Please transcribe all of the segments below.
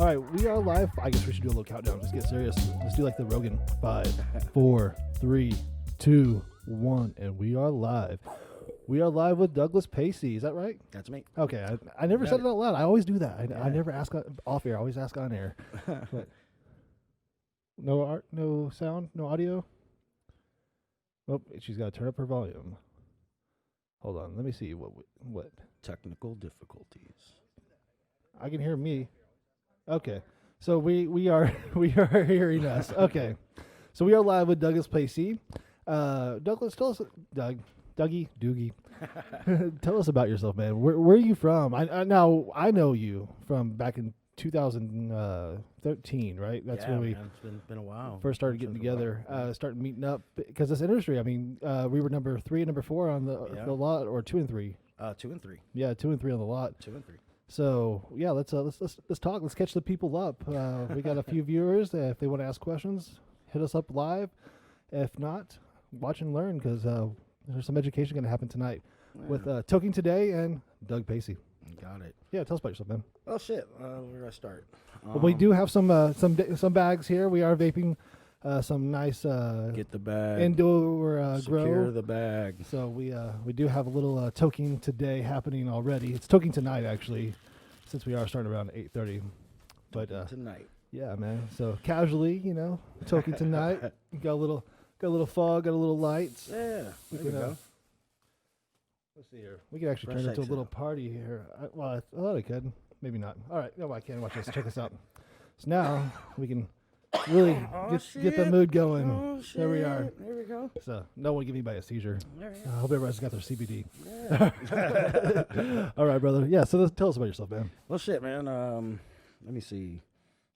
All right, we are live. I guess we should do a little countdown. Just get serious. Let's do like the Rogan. 5, 4, 3, 2, 1, and we are live. We are live with Douglas Paysse. Is that right? That's me. Okay, I never said it out loud. I always do that. I never ask off air. I always ask on air. But no art, no sound, no audio. Oh, she's got to turn up her volume. Hold on. Let me see what. Technical difficulties. I can hear me. Okay, so we are hearing us. Okay, so we are live with Douglas Paysse. Douglas, tell us, Dougie, tell us about yourself, man. Where are you from? I know you from back in 2013, right? That's when we it's been a while. First started getting together, started meeting up because this industry. I mean, we were number 3 and number 4 on the lot, or 2 and 3. 2 and 3. Yeah, 2 and 3 on the lot. 2 and 3. So yeah, let's talk. Let's catch the people up. We got a few viewers. If they want to ask questions, hit us up live. If not, watch and learn, because there's some education going to happen tonight with Toking today and Doug Paysse. Got it. Yeah, tell us about yourself, man. Oh shit, where do I start? Well, we do have some bags here. We are vaping some nice Get the bag. indoor Secure grow. the bag. So we do have a little Toking today happening already. It's Toking tonight, actually, since we are starting around 8:30. But Tonight. yeah, man. So casually, Toking tonight. Got a little fog, got a little lights. Yeah, there we go. Let's see here. We can actually Fresh turn it into a exit. little party here. I thought I could. Maybe not. All right. No, I can. Watch this. Check this out. So now we can really get the mood going. Oh, shit. There we are. There we go. So no one give anybody a seizure. There we I hope everybody's got their CBD. Yeah. All right, brother. Yeah. So tell us about yourself, man. Well, shit, man. Let me see.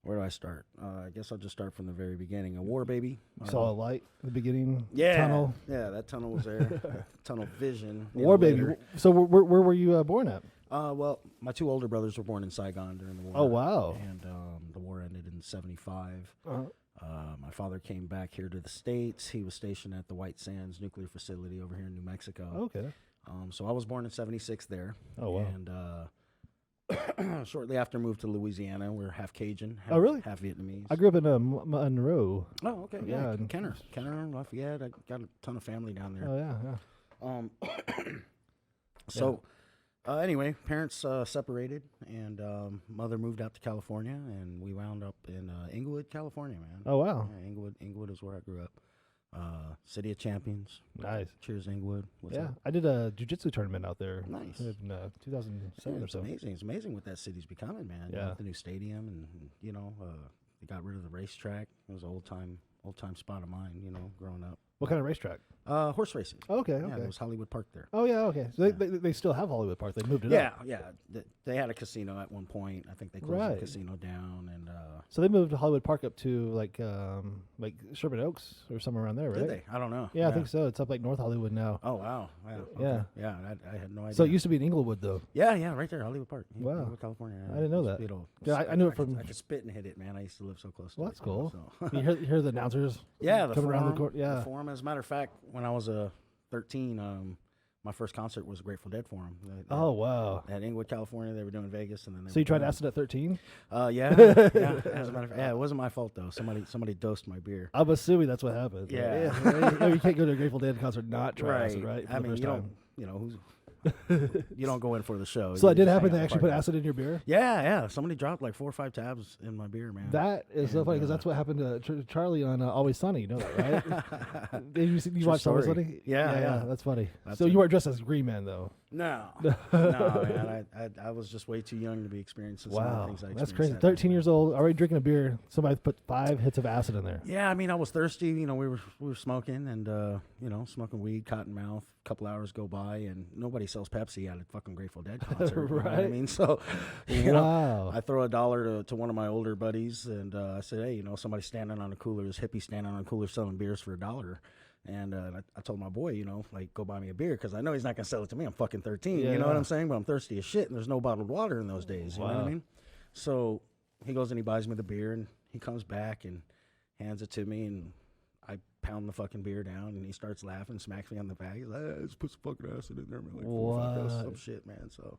Where do I start? I guess I'll just start from the very beginning. A war baby. You saw a light at the beginning. Yeah. Tunnel. Yeah, that tunnel was there. Tunnel vision. War baby. later. So where were you born at? Well, my 2 older brothers were born in Saigon during the war. Oh, wow. And the war ended in '75. Uh-huh. My father came back here to the States. He was stationed at the White Sands nuclear facility over here in New Mexico. Okay. So I was born in '76 there. Oh, wow. And shortly after, moved to Louisiana. We're half Cajun, half, Oh, really? half Vietnamese. I grew up in Oh, Monroe. okay. Yeah, Yeah, and- Kenner, Lafayette. I got a ton of family down there. Oh, yeah. So, anyway, parents separated, and mother moved out to California, and we wound up in Inglewood, California, man. Oh, wow. Yeah, Inglewood is where I grew up. City of Champions. Nice. Cheers, Inglewood. What's Yeah, up? I did a jiu-jitsu tournament out there. Nice. In 2007 or It's so. amazing. It's amazing what that city's becoming, man. Yeah. With the new stadium, and they got rid of the racetrack. It was an old time spot of mine, growing up. What kind of racetrack? Horse racing. Oh, okay, Yeah, okay. there was Hollywood Park there. Oh, yeah, okay. So Yeah. they still have Hollywood Park. They moved it Yeah, up. yeah. They had a casino at one point. I think they closed Right. the casino down, and So they moved Hollywood Park up to like Sherman Oaks or somewhere around there, right? did they? I don't know. Yeah, I think so. It's up like North Hollywood now. Oh wow. Wow. Okay. Yeah. Yeah. I had no idea. So it used to be in Inglewood, though. Yeah, right there, Hollywood Park. Wow. Inglewood, California. I didn't know It's that. beautiful. Yeah, I knew it could- from- I could spit and hit it, man. I used to live so close to Well, it. that's cool. So. You hear the announcers Yeah, the coming forum, around the court. Yeah. the forum. As a matter of fact, when I was 13, my first concert was a Grateful Dead forum. Oh, wow. At Inglewood, California, they were doing Vegas, and then they So you were tried doing- acid at 13? Yeah. Yeah. As a matter of fact, yeah, it wasn't my fault though. Somebody dosed my beer. I'm assuming that's what happened. Yeah. You can't go to a Grateful Dead concert and not try acid, right? For I the mean, first you time. don't. Who's you don't go in for the show. So You it did just happen. hang They out actually the put parking acid in your beer. lot. Yeah. Somebody dropped like 4 or 5 tabs in my beer, man. That is so And, funny because that's what happened to Charlie on Always Sunny. You know that, right? Did you watch Always story. Sunny? Yeah. That's funny. That's So it. you weren't dressed as Green Man, though. No, man. I was just way too young to be experiencing some of the Wow, things I that's experienced crazy. that 13 night. years old, already drinking a beer. Somebody put 5 hits of acid in there. Yeah, I mean, I was thirsty. We were smoking and smoking weed, cotton mouth. A couple hours go by and nobody sells Pepsi at a fucking Grateful Dead concert. You know what I Right. mean, so you know, Wow. I throw $1 to one of my older buddies and I said, hey, somebody's standing on a cooler. This hippie standing on a cooler selling beers for $1. And I told my boy, go buy me a beer because I know he's not gonna sell it to me. I'm fucking 13. Yeah, You know what yeah. I'm saying? But I'm thirsty as shit, and there's no bottled water in those days. You know what Wow. I mean? So he goes and he buys me the beer, and he comes back and hands it to me, and I pound the fucking beer down, and he starts laughing, smacks me on the back. He's like, let's put some fucking acid in there, man. Like 4 or 5 doses, some What? shit, man. So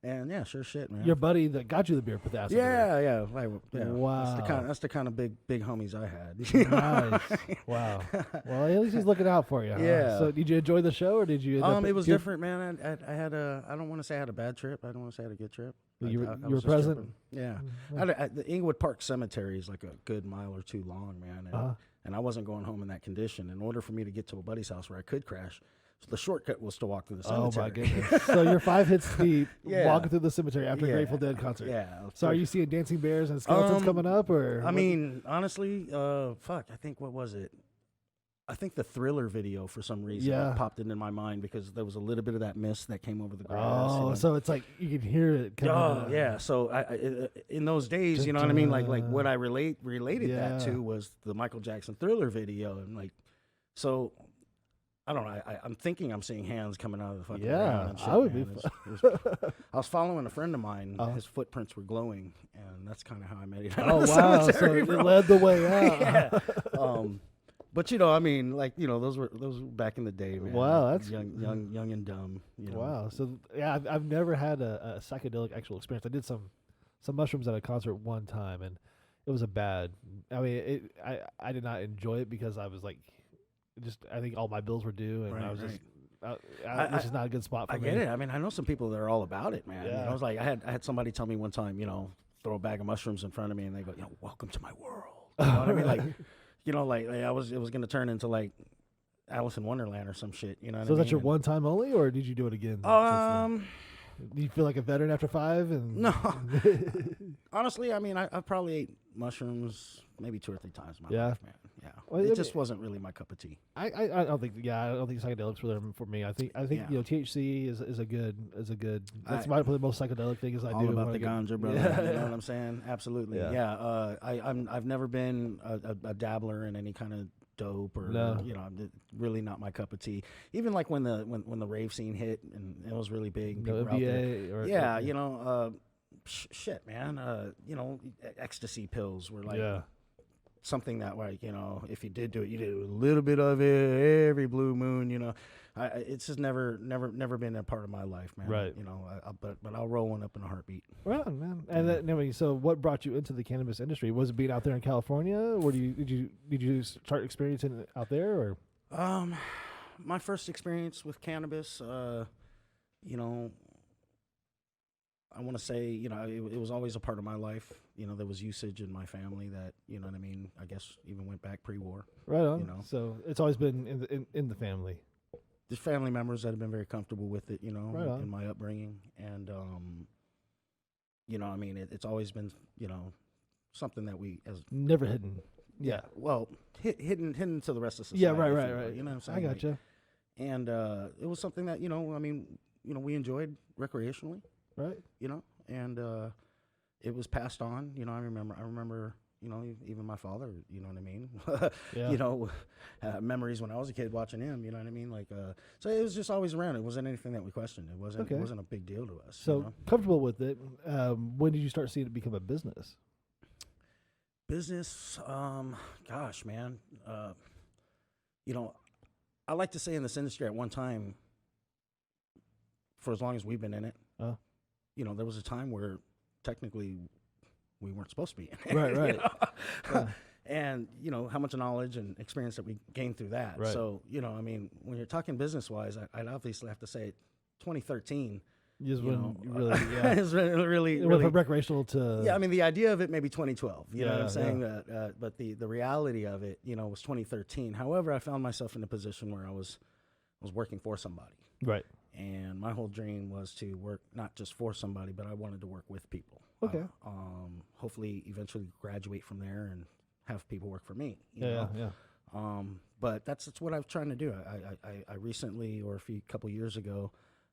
And yeah, sure shit, man. Your buddy that got you the beer put the acid. Yeah. Wow. That's the kind of big homies I had. Nice. Wow. Well, at least he's looking out for you. Huh? Yeah. So did you enjoy the show, or did you? It was different, man. I had I don't want to say I had a bad trip. I don't want to say I had a good trip. You I were was just present? tripping. Yeah. The Inglewood Park Cemetery is like a good mile or two long, man. And I wasn't going home in that condition. In order for me to get to a buddy's house where I could crash, so the shortcut was to walk through the cemetery. Oh my goodness! So you're 5 hits deep, Yeah. walking through the cemetery after a Grateful Dead concert. Yeah. So are you seeing dancing bears and skeletons coming up, or? I mean, honestly, fuck. I think what was it? I think the Thriller video for some reason popped into my mind because there was a little bit of that mist that came over the grass. Oh, you know? so it's like you can hear it. Oh yeah. So I in those days, you know what I mean. Like what I related that to was the Michael Jackson Thriller video, and like, so I don't know. I'm thinking I'm seeing hands coming out of the fucking ground and shit, I would man. be. I was following a friend of mine. His footprints were glowing, and that's kind of how I made it. Oh wow! So it led the way out. Yeah. But you know, I mean, like, you know, those were back in the day, man. Wow, that's young and dumb. You know? Wow. So yeah, I've never had a psychedelic actual experience. I did some mushrooms at a concert one time, and it was a bad. I mean, I did not enjoy it because I was like, I think all my bills were due, and I was just. This is not a good spot for me. I get it. I mean, I know some people that are all about it, man. Yeah. You know, I was like, I had somebody tell me one time, you know, throw a bag of mushrooms in front of me, and they go, you know, welcome to my world. You know what I mean? Like. You know, like it was going to turn into like Alice in Wonderland or some shit. You know what I mean? So is that your one time only, or did you do it again? Do you feel like a veteran after 5? And no. Honestly, I mean, I probably ate mushrooms maybe 2 or 3 times in my life, man. Yeah, well, it just wasn't really my cup of tea. I don't think psychedelics were there for me. I think you know, THC is a good. That's probably the most psychedelic thing I all do. All about the ganja, brother. Yeah. You know what I'm saying? Absolutely. Yeah. I've never been a dabbler in any kind of dope or you know, really not my cup of tea. Even like when the rave scene hit and it was really big. People were out there. You know, shit, man. You know, ecstasy pills were like something that, like, you know, if you did do it, you did a little bit of it every blue moon. You know, it's just never been a part of my life, man. Right. You know, but I'll roll one up in a heartbeat. Right on, man. And then, anyway, so what brought you into the cannabis industry? Was it being out there in California, or did you start experiencing it out there, or? My first experience with cannabis, you know, I want to say, you know, it was always a part of my life. You know, there was usage in my family that, you know what I mean, I guess even went back pre-war. Right on. You know, so it's always been in the family. There's family members that have been very comfortable with it, you know, right in my upbringing. And, you know, I mean, it's always been, you know, something that we as never hidden. Yeah. Well, hidden to the rest of society. Yeah. Right. You know what I'm saying? I gotcha. Like, and it was something that, you know, I mean, you know, we enjoyed recreationally. Right. You know, and it was passed on. You know, I remember, you know, even my father, you know what I mean? You know, memories when I was a kid watching him, you know what I mean? Like, so it was just always around. It wasn't anything that we questioned. It wasn't a big deal to us. So you know? comfortable with it. When did you start seeing it become a business? Business, gosh, man. You know, I like to say in this industry at one time, for as long as we've been in it, you know, there was a time where technically we weren't supposed to be in it. Right. You know? And, you know, how much knowledge and experience that we gained through that. Right. So, you know, I mean, when you're talking business-wise, I'd obviously have to say 2013. Is when it's really it went from recreational to... Yeah, I mean, the idea of it maybe 2012. You know what I'm saying? Yeah. But the reality of it, you know, was 2013. However, I found myself in a position where I was working for somebody. Right. And my whole dream was to work not just for somebody, but I wanted to work with people. Okay. Hopefully, eventually graduate from there and have people work for me. You know? But that's what I was trying to do. I recently, or a couple years ago,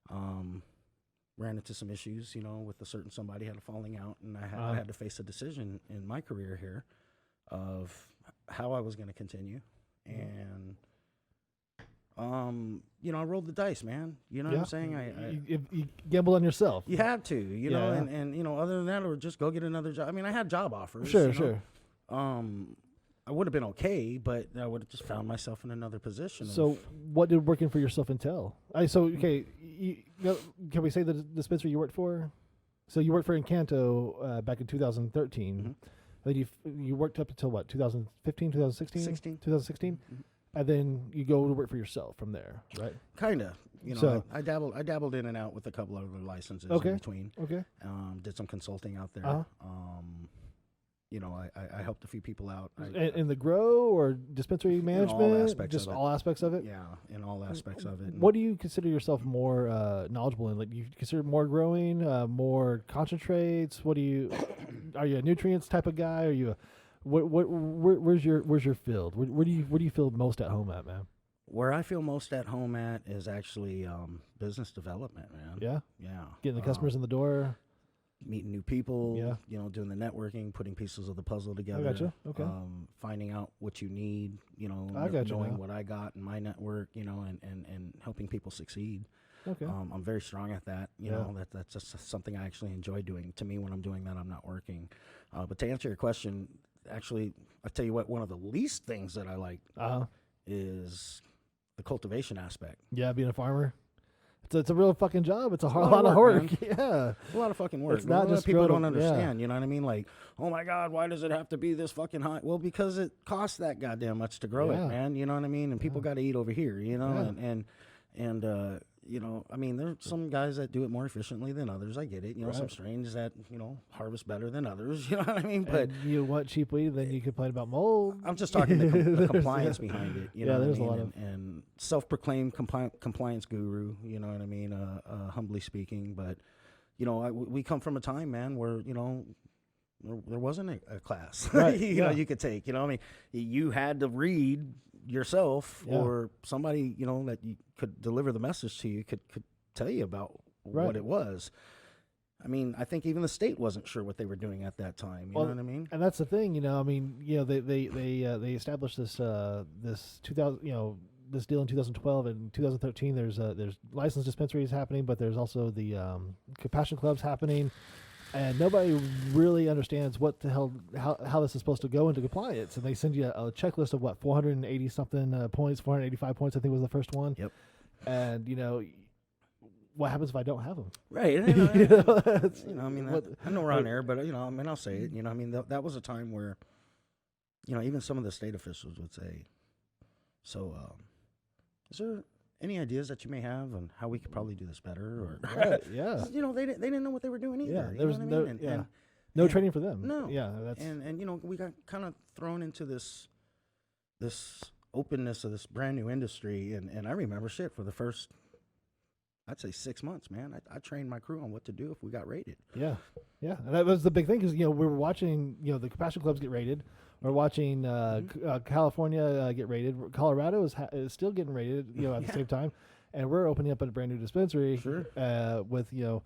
ran into some issues. You know, with a certain somebody, had a falling out, and I had to face a decision in my career here of how I was going to continue, and. You know, I rolled the dice, man. You know what I'm saying? You gamble on yourself. You have to, you know, and you know, other than that, or just go get another job. I mean, I had job offers. Sure. I would have been okay, but I would have just found myself in another position. So what did working for yourself entail? Okay, can we say the dispensary you worked for? So you worked for Encanto back in 2013. Mm-hmm. Then you worked up until what, 2015, 2016? 2016? Mm-hmm. And then you go to work for yourself from there, right? Kind of. You know, So- I dabbled in and out with a couple of other licenses Okay. in between. Okay. Did some consulting out there. Uh-huh. You know, I helped a few people out. In the grow or dispensary management? aspects Just of it. all aspects of it? Yeah, in all aspects of it. What do you consider yourself more knowledgeable in? Like, do you consider more growing, more concentrates? What do you? Are you a nutrients type of guy? Are you a where's your field? Where do you feel most at home at, man? Where I feel most at home at is actually business development, man. Yeah, Yeah. getting the customers in the door. Meeting new people. Yeah. You know, doing the networking, putting pieces of the puzzle together. gotcha. Okay. Finding out what you need. You know, I gotcha knowing now. what I got in my network. You know, and helping people succeed. Okay. I'm very strong at that. You Yeah. know, that's just something I actually enjoy doing. To me, when I'm doing that, I'm not working. But to answer your question, actually, I tell you what, one of the least things that I like is the cultivation aspect. Yeah, being a farmer. It's a real fucking job. It's a lot lot of of work, work. Yeah. A lot of fucking work. It's not A lot of just people grow don't to- yeah. understand. You know what I mean? Like, oh my God, why does it have to be this fucking high? Well, because it costs that goddamn much to grow Yeah. it, man. You know what I mean? And people got to eat over here. You know, Yeah. and you know, I mean, there's some guys that do it more efficiently than others. I get it. You know, some Right. strains that harvest better than others. You know what I mean? But And you want cheap weed, then you complain about mold. I'm just talking the There's- compliance behind it. You know Yeah, what there's I a mean? lot of- and self-proclaimed compliance guru. You know what I mean? Humbly speaking, but you know, we come from a time, man, where there wasn't a class Right, you yeah. know you could take. You know, I mean, you had to read yourself, Yeah. or somebody that you could deliver the message to you could tell you about Right. what it was. I mean, I think even the state wasn't sure what they were doing at that time. You Well, know what I mean? And that's the thing, I mean, they established this 2000, this deal in 2012 and 2013. There's licensed dispensaries happening, but there's also the compassion clubs happening, and nobody really understands what the hell how this is supposed to go into compliance. And they send you a checklist of 480 something points, 485 points, I think was the first one. Yep. And what happens if I don't have them? Right. You know, that's- I mean, what- I know we're on air, but I mean, I'll say it. You know, I mean, that was a time where, even some of the state officials would say, "So, is there any ideas that you may have on how we could probably do this better?" Or, Right, yeah. they didn't know what they were doing either. Yeah, you there was know what no- I mean? yeah. And, No and- training for them. No. Yeah, that's and we got kind of thrown into this openness of this brand new industry, and I remember shit for the first, I'd say 6 months, man. I trained my crew on what to do if we got raided. yeah. And that was the big thing because we were watching the compassion clubs get raided. We're watching California get raided. Colorado is still getting raided. At the same time, and we're opening up a brand new dispensary. Sure. With 3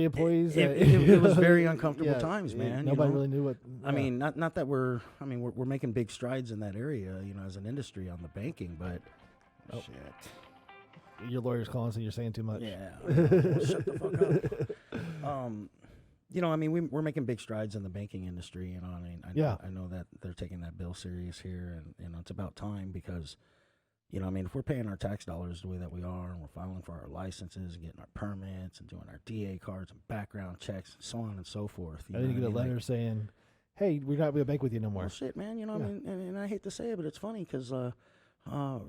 employees. It was very uncomfortable yeah, times, man. Nobody really knew what. I mean, not that we're making big strides in that area, as an industry on the banking, but shit. Your lawyer's calling, so you're saying too much. Yeah. Well, shut the fuck up. I mean, we're making big strides in the banking industry. I mean, I know that they're taking that bill serious here, and it's about time because, I mean, if we're paying our tax dollars the way that we are, and we're filing for our licenses, and getting our permits, and doing our DA cards and background checks, and so on and so forth. And then you get a letter saying, "Hey, we're not going to bank with you no more." Well, shit, man. I mean, and I hate to say it, but it's funny because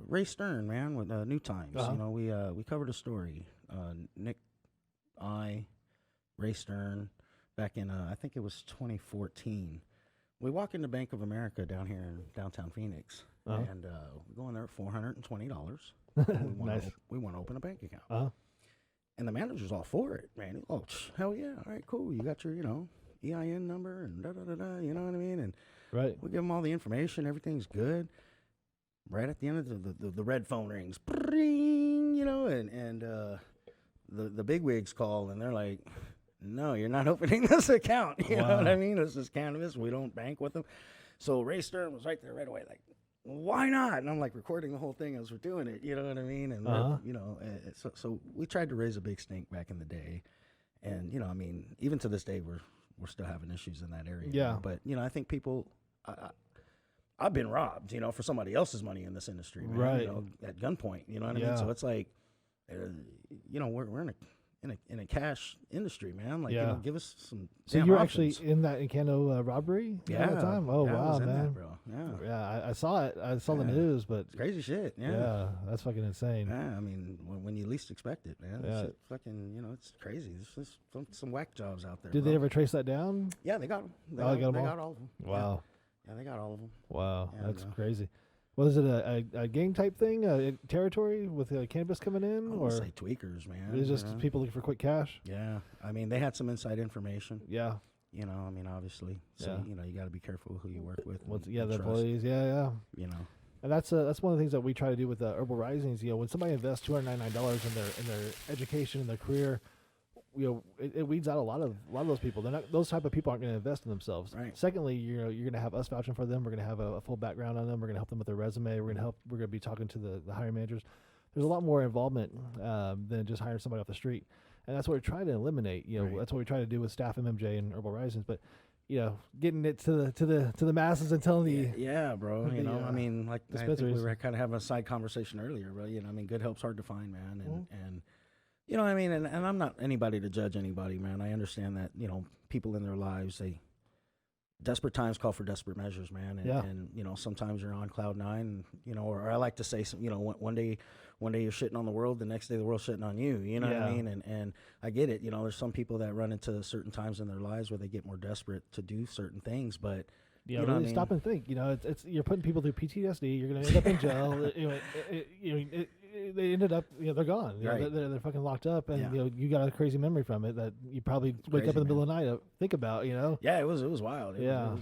Ray Stern, man, with New Times. We covered a story. Nick, Ray Stern, back in I think it was 2014. We walk into Bank of America down here in downtown Phoenix, and we go in there at $420. Nice. We want to open a bank account. Uh-huh. And the manager's all for it, man. Oh, hell yeah! All right, cool. You got your EIN number and da da da da. You know what I mean? And Right. we give them all the information. Everything's good. Right at the end of the red phone rings, Bring, and the bigwigs call, and they're like, "No, you're not opening this account." You know what I mean? This is cannabis. We don't bank with them. So Ray Stern was right there right away, like, "Why not?" And I'm like recording the whole thing as we're doing it. You know what I mean? And so we tried to raise a big stink back in the day, and I mean, even to this day, we're still having issues in that area. Yeah. But I think people I've been robbed, you know, for somebody else's money in this industry, man, Right. you know, at gunpoint, you know what I mean? So it's like, you know, we're in a cash industry, man. Like, you know, give us some. So damn you were options. actually in that Encano robbery at the time? Oh, I wow, was in man. that, bro. Yeah, I saw it. I saw the news, but it's crazy shit. Yeah, that's fucking insane. I mean, when you least expect it, man. Yeah. Shit fucking, you know, it's crazy. There's some whack jobs out there. Did bro. they ever trace that down? Yeah, they got them. They got them they all? got all of them. Wow. Yeah, they got all of them. Wow, Yeah, that's no. crazy. Was it a gang type thing, territory with cannabis coming in, I or would say tweakers, man. it was just you know? people looking for quick cash? Yeah, I mean, they had some inside information. Yeah. You know, I mean, obviously, so you know, you got to be careful who you work with. What's, and the trust, employees. Yeah. You know. And that's one of the things that we try to do with Herbal Risings. You know, when somebody invests $299 in their education and their career, you know, it weeds out a lot of those people. They're not, those type of people aren't going to invest in themselves. Right. Secondly, you're going to have us vouching for them. We're going to have a full background on them. We're going to help them with their resume. We're going to be talking to the hiring managers. There's a lot more involvement than just hiring somebody off the street, and that's what we're trying to eliminate. You know, that's what we try to do with Staff MMJ and Herbal Risings. But you know, getting it to the masses and telling yeah, bro. You know, I mean, like I think we were kind of having a side conversation earlier, but you know, I mean, good help's hard to find, man, and you know what I mean, and I'm not anybody to judge anybody, man. I understand that, you know, people in their lives, desperate times call for desperate measures, man. And you know, sometimes you're on cloud nine, you know, or I like to say, you know, one day you're shitting on the world, the next day the world's shitting on you. You know what I mean? And I get it. You know, there's some people that run into certain times in their lives where they get more desperate to do certain things, but yeah, you know really stop and think. You know, it's you're putting people through PTSD. You're going to end up in jail. They ended up, you know, they're gone. You know, they're fucking locked up, and you know, you got a crazy memory from it that you probably wake up in the middle of the night to think about. You know. Yeah, it was wild. It yeah. was.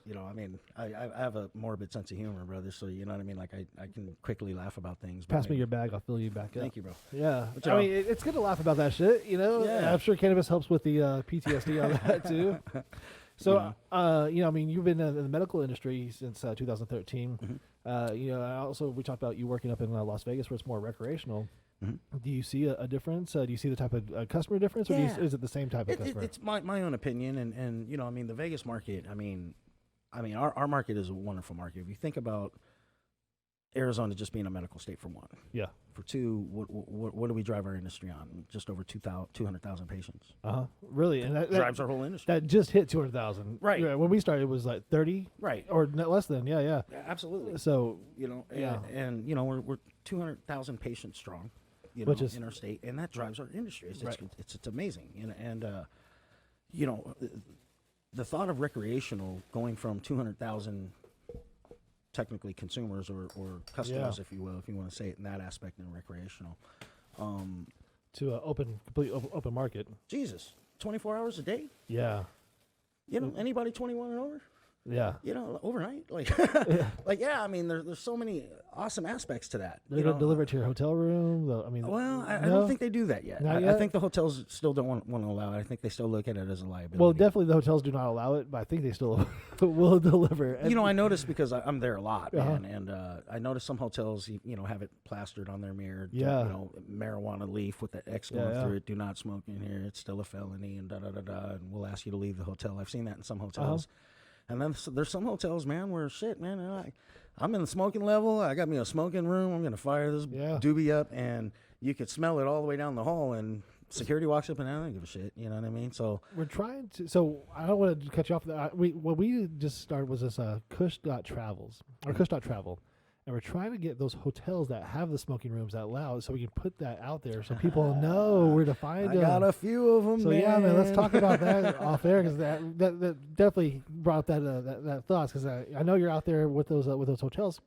You know, I mean, I have a morbid sense of humor, brother. So you know what I mean. Like I can quickly laugh about things. Pass me your bag. I'll fill you back up. Thank you, bro. Yeah, I mean, it's good to laugh about that shit. You know. Yeah. I'm sure cannabis helps with the PTSD on that too. So, you know, I mean, you've been in the medical industry since 2013. Mm-hmm. You know, we talked about you working up in Las Vegas where it's more recreational. Mm-hmm. Do you see a difference? Do you see the type of customer difference, or is it the same type of customer? It's my own opinion, and you know, I mean, the Vegas market. I mean, our market is a wonderful market. If you think about Arizona just being a medical state, for one. Yeah. For two, what do we drive our industry on? Just over 200,000 patients. Really? And that drives our whole industry. That just hit 200,000. Right. Yeah, when we started, it was like 30. Right. Or less than. Yeah. Absolutely. So, you know, and you know, we're 200,000 patients strong, you know, which is in our state, and that drives our industry. It's amazing. And you know, the thought of recreational going from 200,000 technically consumers or customers, if you will, if you want to say it in that aspect, in recreational, to an complete open market. Jesus, 24 hours a day. Yeah. You know, anybody 21 and over. Yeah. You know, overnight, like, like, yeah. I mean, there's so many awesome aspects to that. They're gonna deliver it to your hotel room. I mean, well, I don't think they do that yet. I think the hotels still don't want to allow it. I think they still look at it as a liability. Well, definitely the hotels do not allow it, but I think they still will deliver. And you know, I noticed because I'm there a lot, man, and I noticed some hotels, you know, have it plastered on their mirror. Yeah. You know, marijuana leaf with the X going through it. Do not smoke in here. It's still a felony, and and we'll ask you to leave the hotel. I've seen that in some hotels. And then there's some hotels, man, where shit, man, I'm in the smoking level. I got me a smoking room. I'm going to fire this doobie up, and you could smell it all the way down the hall, and security walks up, and I don't give a shit. You know what I mean? So we're trying to. So I don't want to cut you off. What we just started was this Kush.travels or Kush.travel. And we're trying to get those hotels that have the smoking rooms out loud so we can put that out there so people know where to find them. I got a few of them, so, man. yeah, man, let's talk about that off air because that definitely brought that thoughts because I know you're out there with those hotels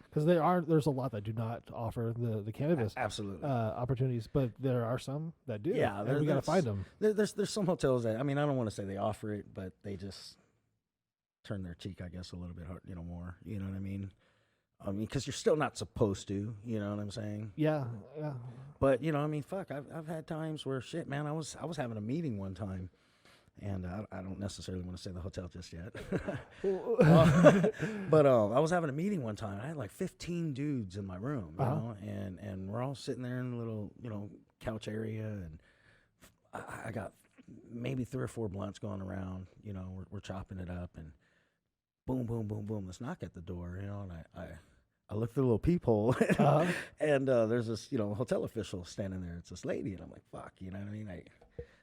because there's a lot that do not offer the cannabis opportunities, but there are some that do. Yeah, and we got to find them. There's some hotels that, I mean, I don't want to say they offer it, but they just turn their cheek, I guess, a little bit hard, you know, more. You know what I mean? I mean, because you're still not supposed to, you know what I'm saying? Yeah. But you know, I mean, fuck, I've had times where shit, man. I was having a meeting one time, and I don't necessarily want to say the hotel just yet, but I was having a meeting one time. I had like 15 dudes in my room, you know, and we're all sitting there in the little, you know, couch area, and I got maybe 3 or 4 blunts going around. You know, we're chopping it up, and boom, boom, boom, boom. Let's knock at the door, you know. And I look through a little peephole, and there's this, you know, hotel official standing there. It's this lady, and I'm like, fuck, you know what I mean?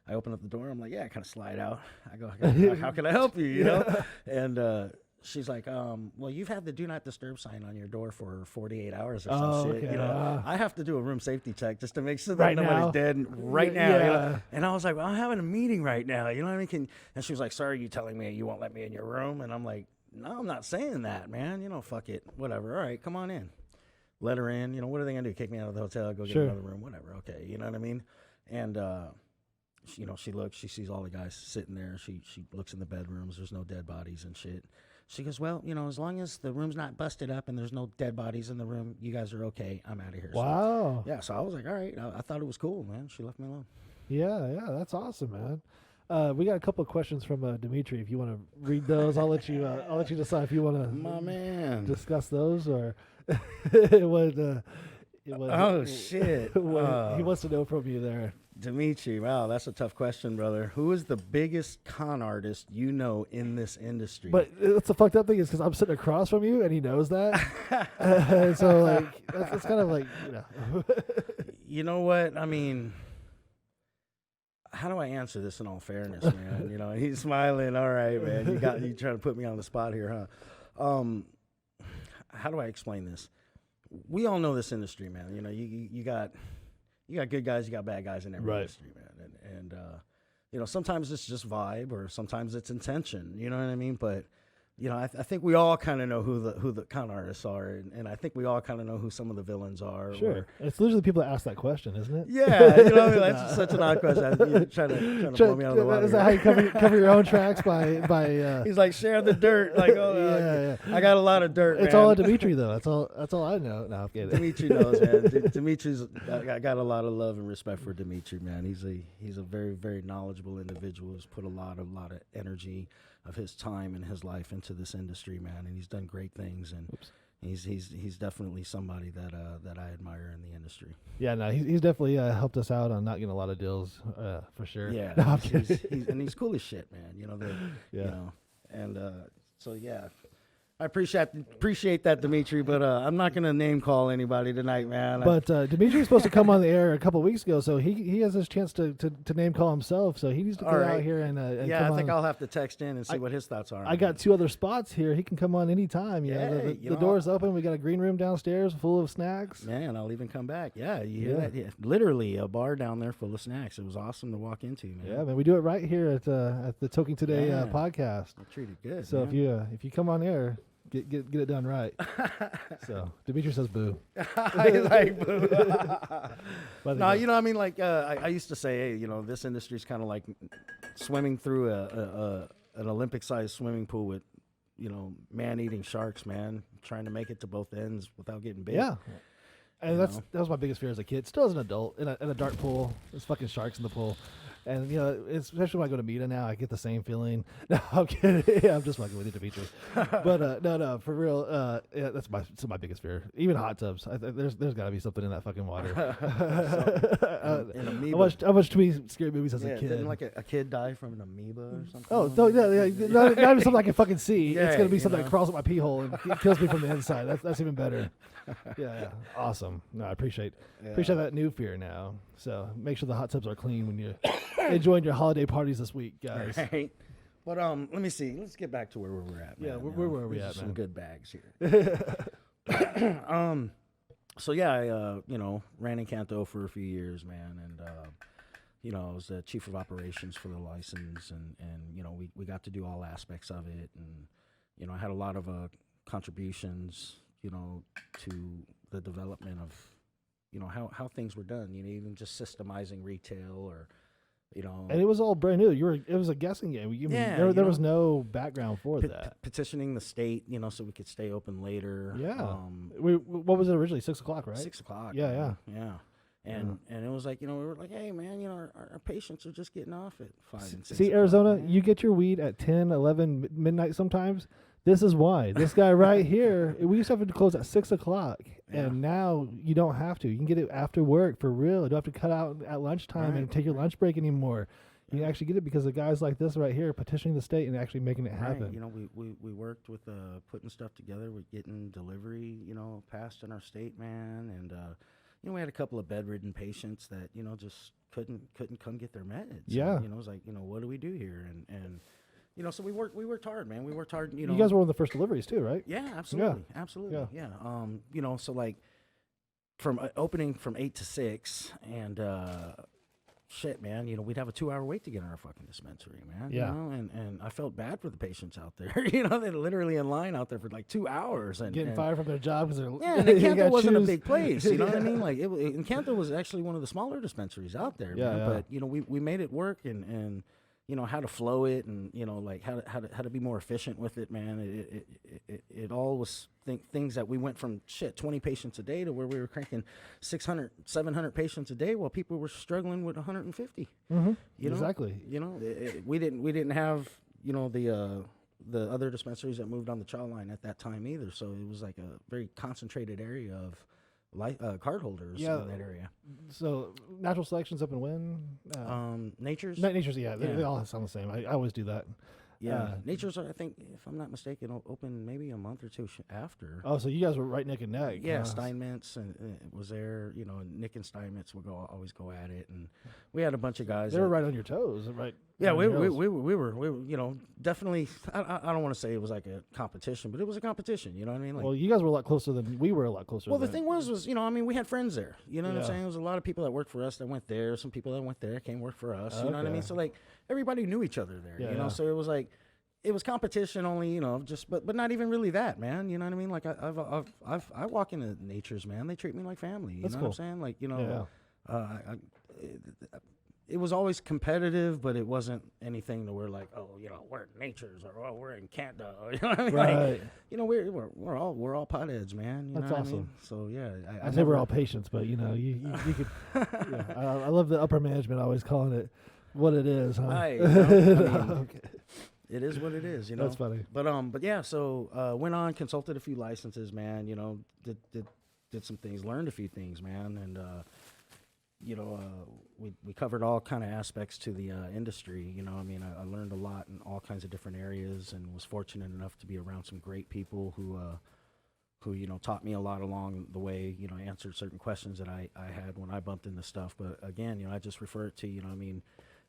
I open up the door. I'm like, yeah, I kind of slide out. I go, how can I help you, you know? And she's like, well, you've had the do not disturb sign on your door for 48 hours or some shit. Okay. You know, I have to do a room safety check just to make sure that Right nobody's now? dead right now. Yeah. You know? And I was like, well, I'm having a meeting right now. You know what I mean? And she was like, sorry, you telling me you won't let me in your room? And I'm like, no, I'm not saying that, man. You know, fuck it. Whatever. All right, come on in. Let her in. You know, what are they going to do? Kick me out of the hotel, go get another room, whatever. Okay, you know what I mean? And, she, you know, she looks, she sees all the guys sitting there. She looks in the bedrooms. There's no dead bodies and shit. She goes, well, you know, as long as the room's not busted up and there's no dead bodies in the room, you guys are okay. I'm out of here. Wow. So, yeah, so I was like, all right. I thought it was cool, man. She left me alone. Yeah, that's awesome, man. We got a couple of questions from Dimitri. If you want to read those, I'll let you decide if you want to My man. discuss those or what. Oh, shit. What he wants to know from you there. Dimitri, wow, that's a tough question, brother. Who is the biggest con artist you know in this industry? But it's the fucked up thing is because I'm sitting across from you and he knows that. So like that's kind of like, you know. You know what? I mean, how do I answer this in all fairness, man? You know, he's smiling. All right, man. You trying to put me on the spot here, huh? How do I explain this? We all know this industry, man. You know, you got good guys, you got bad guys in every industry, man. And you know, sometimes it's just vibe, or sometimes it's intention. You know what I mean? But you know, I think we all kind of know who the con artists are, and I think we all kind of know who some of the villains are. Sure, it's usually the people that ask that question, isn't it? Yeah, you know, that's such an odd question. You're trying to blow me out of the water. Is that how you cover your own tracks by? He's like, share the dirt. Like, oh, yeah. I got a lot of dirt. It's man. all Dimitri though. That's all I know. No, I'm kidding. Dimitri knows, man. Dimitri's. I got a lot of love and respect for Dimitri, man. He's a very, very knowledgeable individual. Who's put a lot of energy of his time and his life into this industry, man, and he's done great things, and he's definitely somebody that I admire in the industry. Yeah, no, he's definitely helped us out on not getting a lot of deals, for sure. Yeah, no, he's cool as shit, man. You know, yeah. You know, and so yeah. I appreciate that, Dimitri, but I'm not gonna name call anybody tonight, man. But Dimitri was supposed to come on the air a couple weeks ago, so he has his chance to name call himself. So he needs to get out here and yeah, come I think on. I'll have to text in and see what his thoughts are. I got 2 other spots here. He can come on anytime. You know, the door's open. We got a green room downstairs full of snacks. Man, I'll even come back. Yeah, you hear that? Yeah. Literally a bar down there full of snacks. It was awesome to walk into, man. Yeah, man, we do it right here at the Toking Today podcast. I'm treated good. So man. if you come on air, get it done right. So Dimitri says boo. I like boo. No, you know, I mean, like I used to say, hey, you know, this industry is kind of like swimming through an Olympic-sized swimming pool with, you know, man-eating sharks, man, trying to make it to both ends without getting bit. Yeah. And that was my biggest fear as a kid. Still as an adult, in a dark pool, there's fucking sharks in the pool. And, you know, especially when I go to Mita now, I get the same feeling. No, I'm kidding. Yeah, I'm just fucking with you, Dimitri. But, no, for real, yeah, that's my biggest fear. Even hot tubs. There's got to be something in that fucking water. An amoeba. I watched too many scary movies as a kid. Didn't like a kid die from an amoeba or something? Oh, no, yeah. Not even something I can fucking see. Yeah, it's going to be something know. that crawls up my pee hole and kills me from the inside. That's even better. Yeah. Awesome. No, I appreciate that new fear now. So make sure the hot tubs are clean when you're enjoying your holiday parties this week, guys. Right. But let me see. Let's get back to where we're at, man. Yeah, where are we at, some man? good bags here. So yeah, I you know, ran in Canto for a few years, man, and you know, I was the chief of operations for the license, and you know, we got to do all aspects of it, and you know, I had a lot of contributions, you know, to the development of, you know, how things were done, you know, even just systemizing retail, or, you know. And it was all brand new. It was a guessing game. There was no background for that. Petitioning the state, you know, so we could stay open later. Yeah. What was it originally? 6 o'clock, right? 6 o'clock. Yeah. And it was like, you know, we were like, hey, man, you know, our patients are just getting off at 5 and 6 See, o'clock, Arizona, man. you get your weed at 10, 11, midnight sometimes. This is why. This guy right here, we used to have to close at 6 o'clock, and now you don't have to. You can get it after work for real. You don't have to cut out at lunchtime and take your lunch break anymore. You actually get it because of guys like this right here petitioning the state and actually making it happen. Right. You know, we worked with putting stuff together, with getting delivery, you know, passed in our state, man, and you know, we had a couple of bedridden patients that, you know, just couldn't come get their meds. Yeah. And, you know, it was like, you know, what do we do here? And you know, so we worked hard, man. We worked hard. You know, you guys were one of the first deliveries too, right? Yeah, absolutely, absolutely. Yeah. You know, so like from opening from 8 to 6, and shit, man, you know, we'd have a 2-hour wait to get in our fucking dispensary, man. Yeah. You know, and I felt bad for the patients out there. You know, they're literally in line out there for like 2 hours and Getting fired from their job because they're yeah. And Canto wasn't a choose. big place. You know what I mean? Like, and Canto was actually one of the smaller dispensaries out there. Yeah, man. yeah. But you know, we made it work and you know how to flow it and you know like how to be more efficient with it, man. It all was things that we went from 20 patients a day to where we were cranking 600, 700 patients a day while people were struggling with 150. Mm-hmm. You know? Exactly. You know, we didn't have you know the other dispensaries that moved on the child line at that time either. So it was like a very concentrated area of card holders in that area. So natural selection's up and when? Nature's. Nature's, yeah, they all sound the same. I always do that. Yeah, Nature's, I think, if I'm not mistaken, opened maybe a month or two after. Oh, so you guys were right neck and neck. Yeah, Steinmetz and was there. You know, Nick and Steinmetz would always go at it, and we had a bunch of guys. They were right on your toes, right? Yeah, we were, you know, definitely. I don't want to say it was like a competition, but it was a competition. You know what I mean? Like, well, you guys were a lot closer than we were. A lot closer. well, the thing was, you know, I mean, we had friends there. You know what I'm Yeah. saying? There was a lot of people that worked for us that went there. Some people that went there came work for us. You know what I mean? Okay. So like everybody knew each other there. Yeah, you know, yeah. so it was like. It was competition only, you know, just but not even really that, man. You know what I mean? Like I walk into Nature's, man. They treat me like family. You That's know cool. what I'm saying? Like, you know, it was always competitive, but it wasn't anything to where like, oh, you know, we're in Nature's or oh, we're in Canada. You know what I mean? Right. Like, you know, we're all potheads, man. You That's know what awesome. I mean? So yeah, I say we're all patients, but you know, you could. Yeah, I love the upper management always calling it what it is. Huh? Right, you know, I mean, Okay. it is what it is, you know. That's funny. But yeah, so went on, consulted a few licenses, man. You know, did some things, learned a few things, man, and you know, we covered all kind of aspects to the industry. You know, I mean, I learned a lot in all kinds of different areas, and was fortunate enough to be around some great people who you know taught me a lot along the way. You know, answered certain questions that I had when I bumped into stuff. But again, you know, I just refer it to, you know, I mean.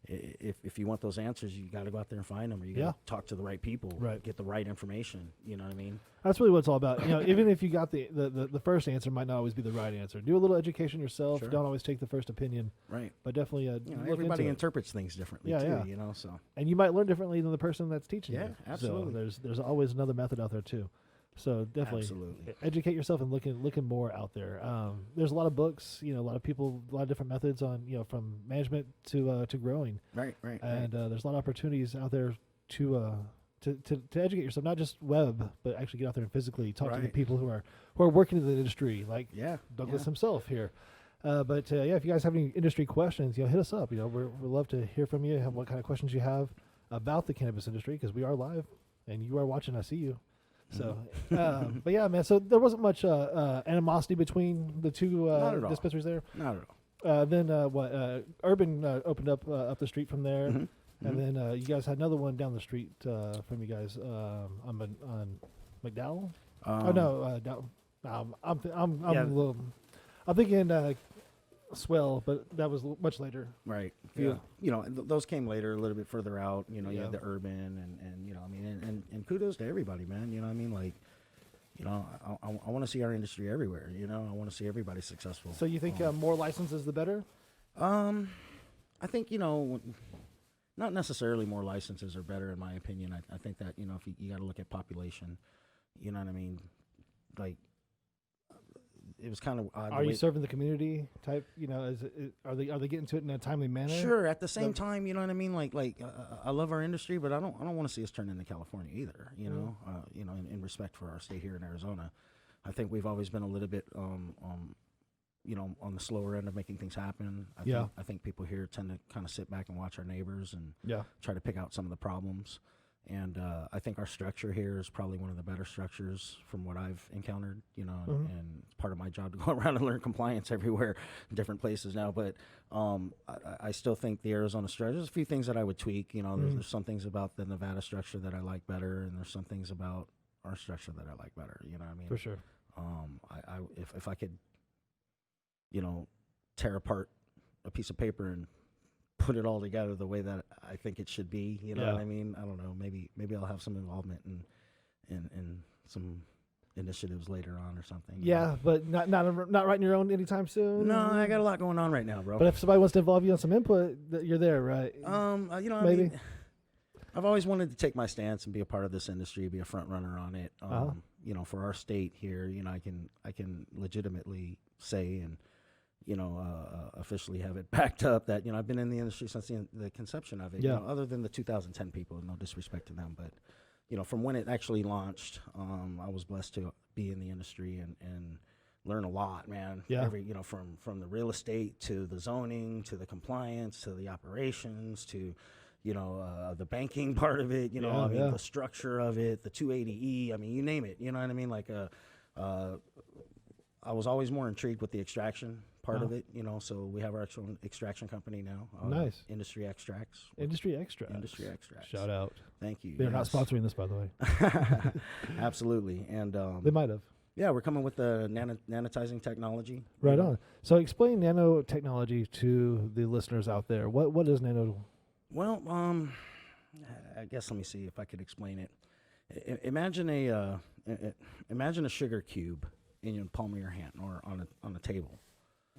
If you want those answers, you got to go out there and find them, or you got to talk to the right people, Right. get the right information. You know what I mean? That's really what it's all about. You know, even if you got the first answer, might not always be the right answer. Do a little education yourself. Sure. Don't always take the first opinion, Right. but definitely You know, look everybody into it. interprets things differently Yeah, too. yeah. You know, so And you might learn differently than the person that's teaching Yeah, you. absolutely. So there's always another method out there too. So definitely Absolutely. educate yourself and looking more out there. There's a lot of books, you know, a lot of people, a lot of different methods on, you know, from management to growing. right. And there's a lot of opportunities out there to educate yourself, not just web, but actually get out there and physically talk to the Right. people who are working in the industry, like Yeah. Douglas yeah. himself here. But yeah, if you guys have any industry questions, you know, hit us up. You know, we'd love to hear from you. What kind of questions you have about the cannabis industry, because we are live and you are watching. I see you. So, but yeah, man. So there wasn't much animosity between the two Not at all. dispensaries there. Not at all. Then Urban opened up the street from there, Mhm. and then you guys had another one down the street from you guys on McDowell. Oh no, I'm Yeah. a little. I'm thinking Swell, but that was much later. Right. Yeah. You know, those came later, a little bit further out. You know, you Yeah. had the urban and you know, I mean, and kudos to everybody, man. You know what I mean? Like, you know, I want to see our industry everywhere. You know, I want to see everybody successful. So you think more licenses the better? I think, you know, not necessarily more licenses are better, in my opinion. I think that, you know, if you got to look at population, you know what I mean? Like, it was kind of odd. Are you serving the community type? You know, are they getting to it in a timely manner? Sure. At the same time, you know what I mean. Like I love our industry, but I don't want to see us turn into California either. You know, in respect for our state here in Arizona, I think we've always been a little bit, you know, on the slower end of making things happen. I think people here tend to kind of sit back and watch our neighbors and try to pick out some of the problems. And I think our structure here is probably one of the better structures from what I've encountered, and it's part of my job to go around and learn compliance everywhere, in different places now. But I still think the Arizona structure, there's a few things that I would tweak. There's some things about the Nevada structure that I like better, and there's some things about our structure that I like better. You know what I mean? For sure. If I could, tear apart a piece of paper and put it all together the way that I think it should be, what I mean? I don't know. Maybe I'll have some involvement in some initiatives later on or something. Yeah, but not writing your own anytime soon. No, I got a lot going on right now, bro. But if somebody wants to involve you on some input, you're there, right? Maybe. I mean, I've always wanted to take my stance and be a part of this industry, be a front runner on it. For our state here, I can legitimately say and officially have it backed up that I've been in the industry since the conception of it. Other than the 2010 people, no disrespect to them, but from when it actually launched, I was blessed to be in the industry and learn a lot, man. Yeah. From the real estate to the zoning to the compliance to the operations to the banking part of it, the structure of it, the 280E, I mean, you name it, you know what I mean? Like, I was always more intrigued with the extraction part of it, so we have our actual extraction company now. Nice. Industry Extracts. Industry Extracts. Industry Extracts. Shout out. Thank you. They're not sponsoring this, by the way. Absolutely. And they might have. Yeah, we're coming with the nanotizing technology. Right on. So explain nanotechnology to the listeners out there. What is nano? Well, I guess let me see if I could explain it. Imagine a sugar cube in the palm of your hand or on a table.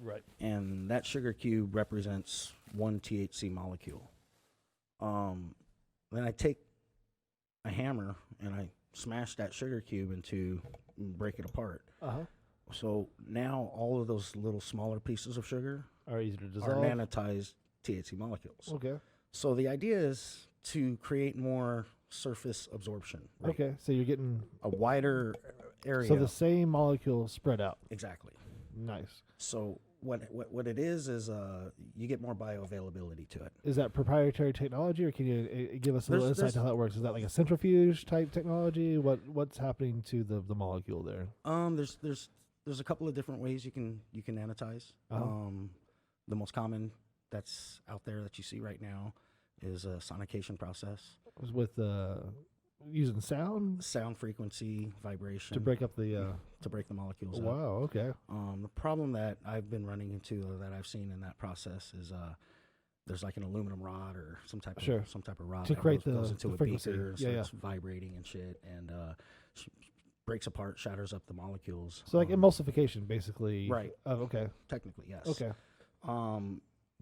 Right. And that sugar cube represents one THC molecule. Then I take a hammer and I smash that sugar cube break it apart. So now all of those little smaller pieces of sugar are easy to dissolve. Are nanotized THC molecules. Okay. So the idea is to create more surface absorption. Right? Okay. So you're getting a wider area. So the same molecule spread out. Exactly. Nice. So what it is you get more bioavailability to it. Is that proprietary technology, or can you give us a little insight to how it works? Is that like a centrifuge type technology? What's happening to the molecule there? There's a couple of different ways you can nanotize. The most common that's out there that you see right now is a sonication process. With using sound frequency, vibration to break up the molecules. Wow. Okay. The problem that I've been running into that I've seen in that process is there's like an aluminum rod or some type of rod to that create goes into the a frequency. beaker and starts vibrating and shit, and breaks apart, shatters up the molecules. So like emulsification, basically. Right. Oh, okay. Technically, yes. Okay.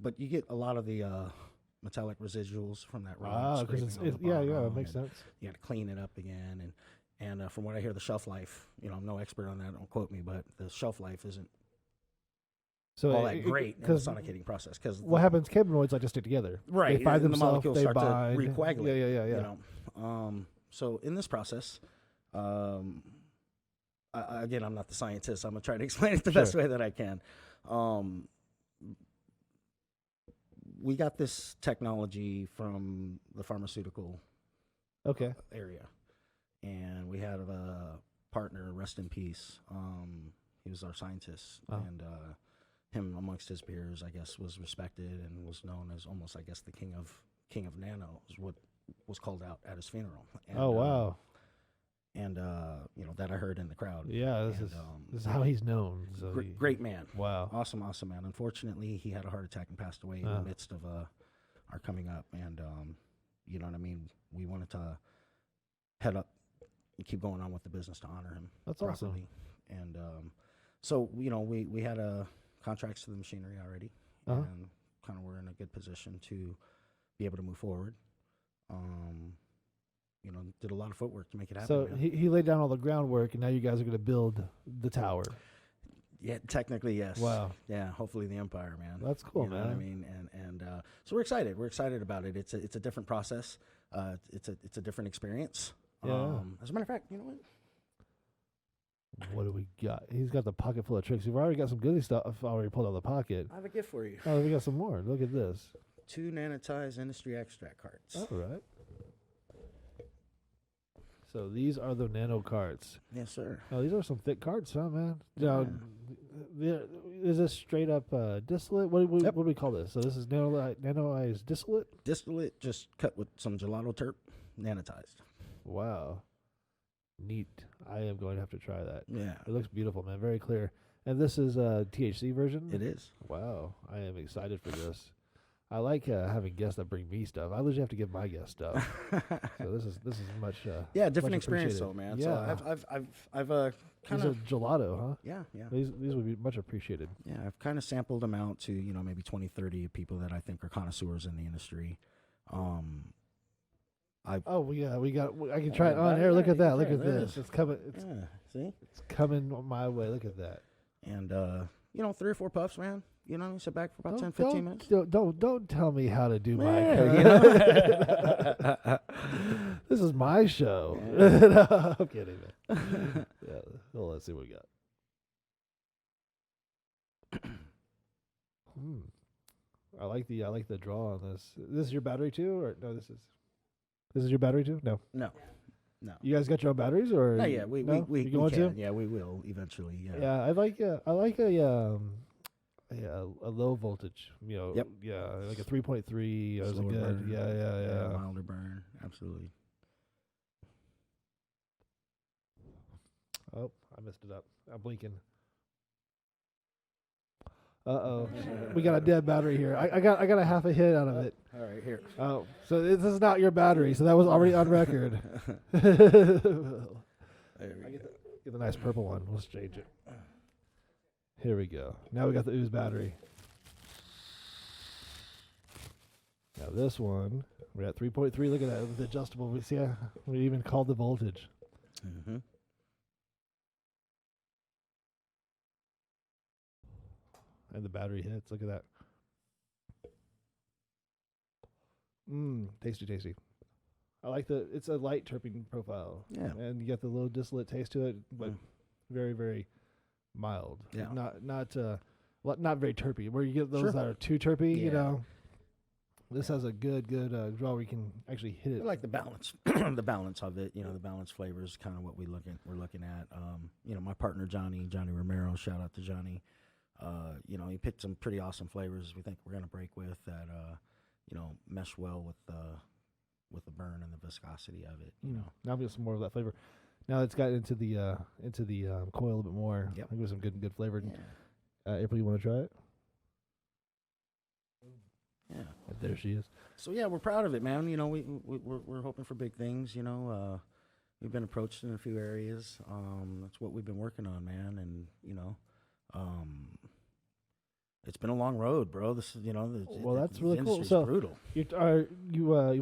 But you get a lot of the metallic residuals from that rod. Because it makes sense. You got to clean it up again, and from what I hear, the shelf life. I'm no expert on that. Don't quote me, but the shelf life isn't all that great in the sonicating process. Because what happens? Cannabinoids like to stick together. Right. They find the themselves. molecules They start bind. to recoagulate. Yeah. So in this process, again, I'm not the scientist. I'm gonna try to explain it the best way that I can. We got this technology from the pharmaceutical area, and we had a partner, rest in peace. He was our scientist, and him amongst his peers, I guess, was respected and was known as almost, I guess, the king of nano is what was called out at his funeral. And, wow. And that I heard in the crowd. Yeah, this is how he's known. So great man. Wow. Awesome man. Unfortunately, he had a heart attack and passed away in the midst of our coming up. And you know what I mean? We wanted to head up and keep going on with the business to honor him. That's properly. Awesome. And so we had contracts to the machinery already, and kind of were in a good position to be able to move forward. Did a lot of footwork to make it happen. So he laid down all the groundwork, and now you guys are going to build the tower. Yeah, technically, yes. Wow. Yeah, hopefully the empire, man. That's cool, man. Know what I mean, and so we're excited. We're excited about it. It's a different process. It's a different experience. Yeah. As a matter of fact, you know what? What do we got? He's got the pocket full of tricks. We've already got some goodie stuff already pulled out of the pocket. I have a gift for you. Oh, we got some more. Look at this. 2 nanotized industry extract carts. All right. So these are the nano carts. Yes, sir. Oh, these are some thick carts, huh, man? Now, is this straight up distillate? What do we call this? So this is nanoized distillate? Distillate just cut with some gelato terp, nanotized. Wow. Neat. I am going to have to try that. Yeah. It looks beautiful, man. Very clear. And this is a THC version? It is. Wow. I am excited for this. I like having guests that bring me stuff. I usually have to give my guests stuff. So this is much different much experience appreciated. though, man. Yeah. So I've kind These are of gelato, huh? yeah. These would be much appreciated. Yeah, I've kind of sampled them out to, maybe 20, 30 people that I think are connoisseurs in the industry. I can try it on air. Look at that. Look at this. It's coming. See? It's coming my way. Look at that. And 3 or 4 puffs, man. You sit back for about 10, 15 minutes. Don't tell me how to do my Yeah. This is my show. No, I'm kidding, man. Yeah, well, let's see what we got. I like the draw on this. This is your battery too, or no? This is your battery too? No. No. You guys got your own batteries, or No, yeah, we you going can. to? Yeah, we will eventually. Yeah. Yeah, I like a low voltage. Yep. Yeah, like a 3.3. Is Slower good. burn. Yeah. Milder burn. Absolutely. Oh, I messed it up. I'm blinking. Uh-oh. We got a dead battery here. I got a half a hit out of it. All right, here. Oh, so this is not your battery. So that was already on record. There we go. Get the nice purple one. Let's change it. Here we go. Now we got the ooze battery. Now this one, we're at 3.3. Look at that. It's adjustable. We see we even called the voltage. Mm-hmm. And the battery hits. Look at that. Tasty. I like it's a light terpene profile. Yeah. And you got the little distillate taste to it, but very, very mild. Yeah. Not very terpy. Where you get those that are too terpy, Yeah. This has a good draw where you can actually hit it. I like the balance, the balance of it. The balance flavor is kind of what we're looking at. My partner Johnny Romero. Shout out to Johnny. He picked some pretty awesome flavors. We think we're gonna break with that. Mesh well with the burn and the viscosity of it. Now we get some more of that flavor. Now it's got into the coil a little bit more. Yep. I think it was some good flavor. Yeah. April, you want to try it? Yeah. There she is. So yeah, we're proud of it, man. We're hoping for big things. We've been approached in a few areas. That's what we've been working on, man. And it's been a long road, bro. This is That's really cool. industry's So brutal. You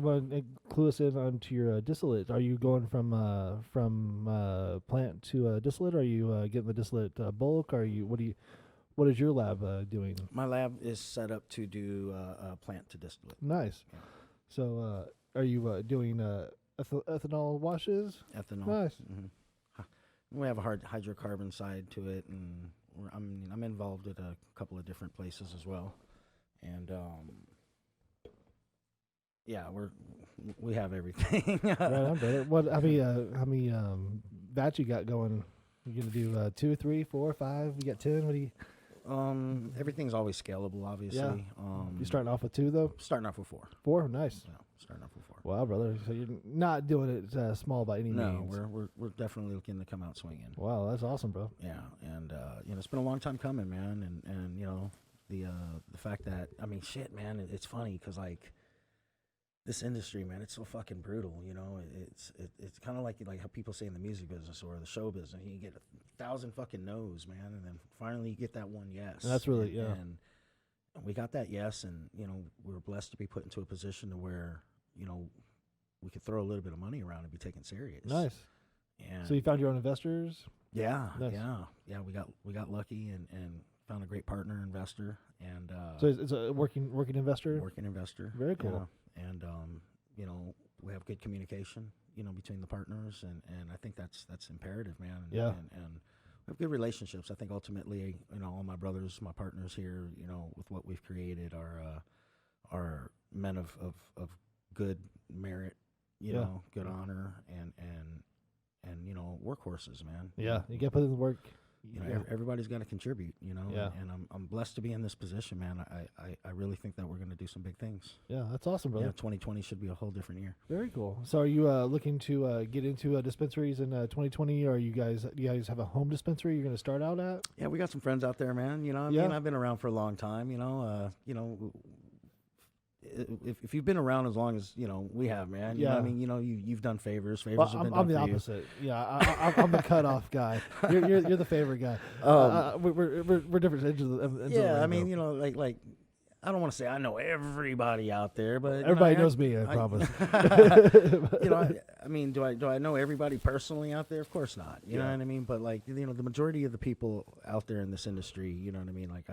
want to clue us in onto your distillate? Are you going from plant to distillate? Are you getting the distillate bulk? What is your lab doing? My lab is set up to do plant to distillate. Nice. Yeah. So are you doing ethanol washes? Ethanol. Nice. Mm-hmm. We have a hard hydrocarbon side to it, and I'm involved at a couple of different places as well, and we have everything. Right on, brother. How many vats you got going? You gonna do 2, 3, 4, 5? You got 10? What do you? Everything's always scalable, obviously. Yeah. You starting off with 2 though? Starting off with 4. 4, nice. Yeah, starting off with 4. Wow, brother. So you're not doing it small by any means. No, we're definitely looking to come out swinging. Wow, that's awesome, bro. Yeah, and it's been a long time coming, man, and the fact that shit, man, it's funny because like this industry, man, it's so fucking brutal. It's kind of like how people say in the music business or the show business, you get 1,000 fucking no's, man, and then finally you get that one yes. And that's really and we got that yes, and we were blessed to be put into a position to where we could throw a little bit of money around and be taken serious. Nice. And so you found your own investors? Yeah, nice. yeah. We got lucky and found a great partner, investor, and so it's a working investor. Working investor. Very cool. Yeah. And we have good communication, between the partners, and I think that's imperative, man. And, yeah. And we have good relationships. I think ultimately, all my brothers, my partners here, with what we've created are men of good merit, good honor, and and workhorses, man. Yeah, you get put in the work. Everybody's got to contribute, Yeah. and I'm blessed to be in this position, man. I really think that we're going to do some big things. Yeah, that's awesome, brother. Yeah, 2020 should be a whole different year. Very cool. So, are you looking to get into dispensaries in 2020, or you guys have a home dispensary you're going to start out at? Yeah, we got some friends out there, man. I mean, I've been around for a long time. If you've been around as long as we have, man. You know what I mean, you've done favors. Favors have been done I'm the for opposite. Yeah, I'm the cutoff guy. You're the favorite guy. We're different ends of the Yeah, I rainbow. mean, like I don't want to say I know everybody out there, but Everybody knows me. I promise. I mean, do I know everybody personally out there? Of course not. You know what I mean? But like, the majority of the people out there in this industry, you know what I mean? Like,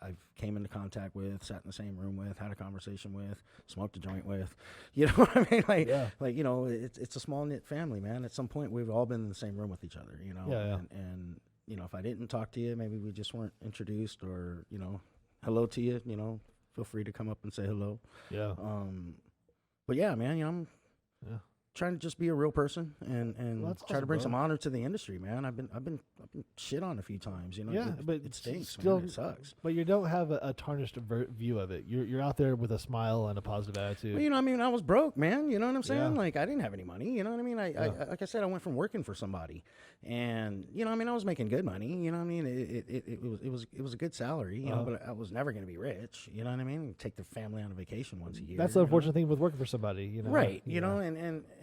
I've came into contact with, sat in the same room with, had a conversation with, smoked a joint with. You know what I mean? Like, it's a small knit family, man. At some point, we've all been in the same room with each other. And if I didn't talk to you, maybe we just weren't introduced, or hello to you. Feel free to come up and say hello. Yeah. But yeah, man, I'm trying to just be a real person and Well, try to bring bro. some honor to the industry, man. I've been shit on a few times, Yeah, but it stinks, still, man. It sucks. But you don't have a tarnished view of it. You're out there with a smile and a positive attitude. Well, I mean, I was broke, man. You know what I'm saying? Yeah. Like, I didn't have any money. You know what I mean? I like I said, I went from working for somebody, and I mean, I was making good money. You know what I mean? It was a good salary. But I was never going to be rich. You know what I mean? Take the family on a vacation once a year. That's the unfortunate thing with working for somebody. Right.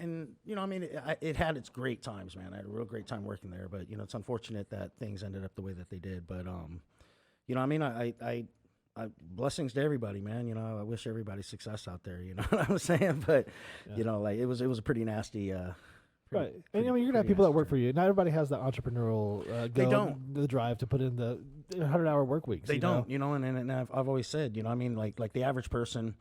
And I mean, it had its great times, man. I had a real great time working there, but it's unfortunate that things ended up the way that they did. But I mean, I blessings to everybody, man. I wish everybody success out there. You know what I'm saying? But like it was a pretty nasty. Right, and you're gonna have people that work for you. Not everybody has the entrepreneurial They don't. the drive to put in the 100-hour work weeks. They don't, and I've always said, I mean, like the average person.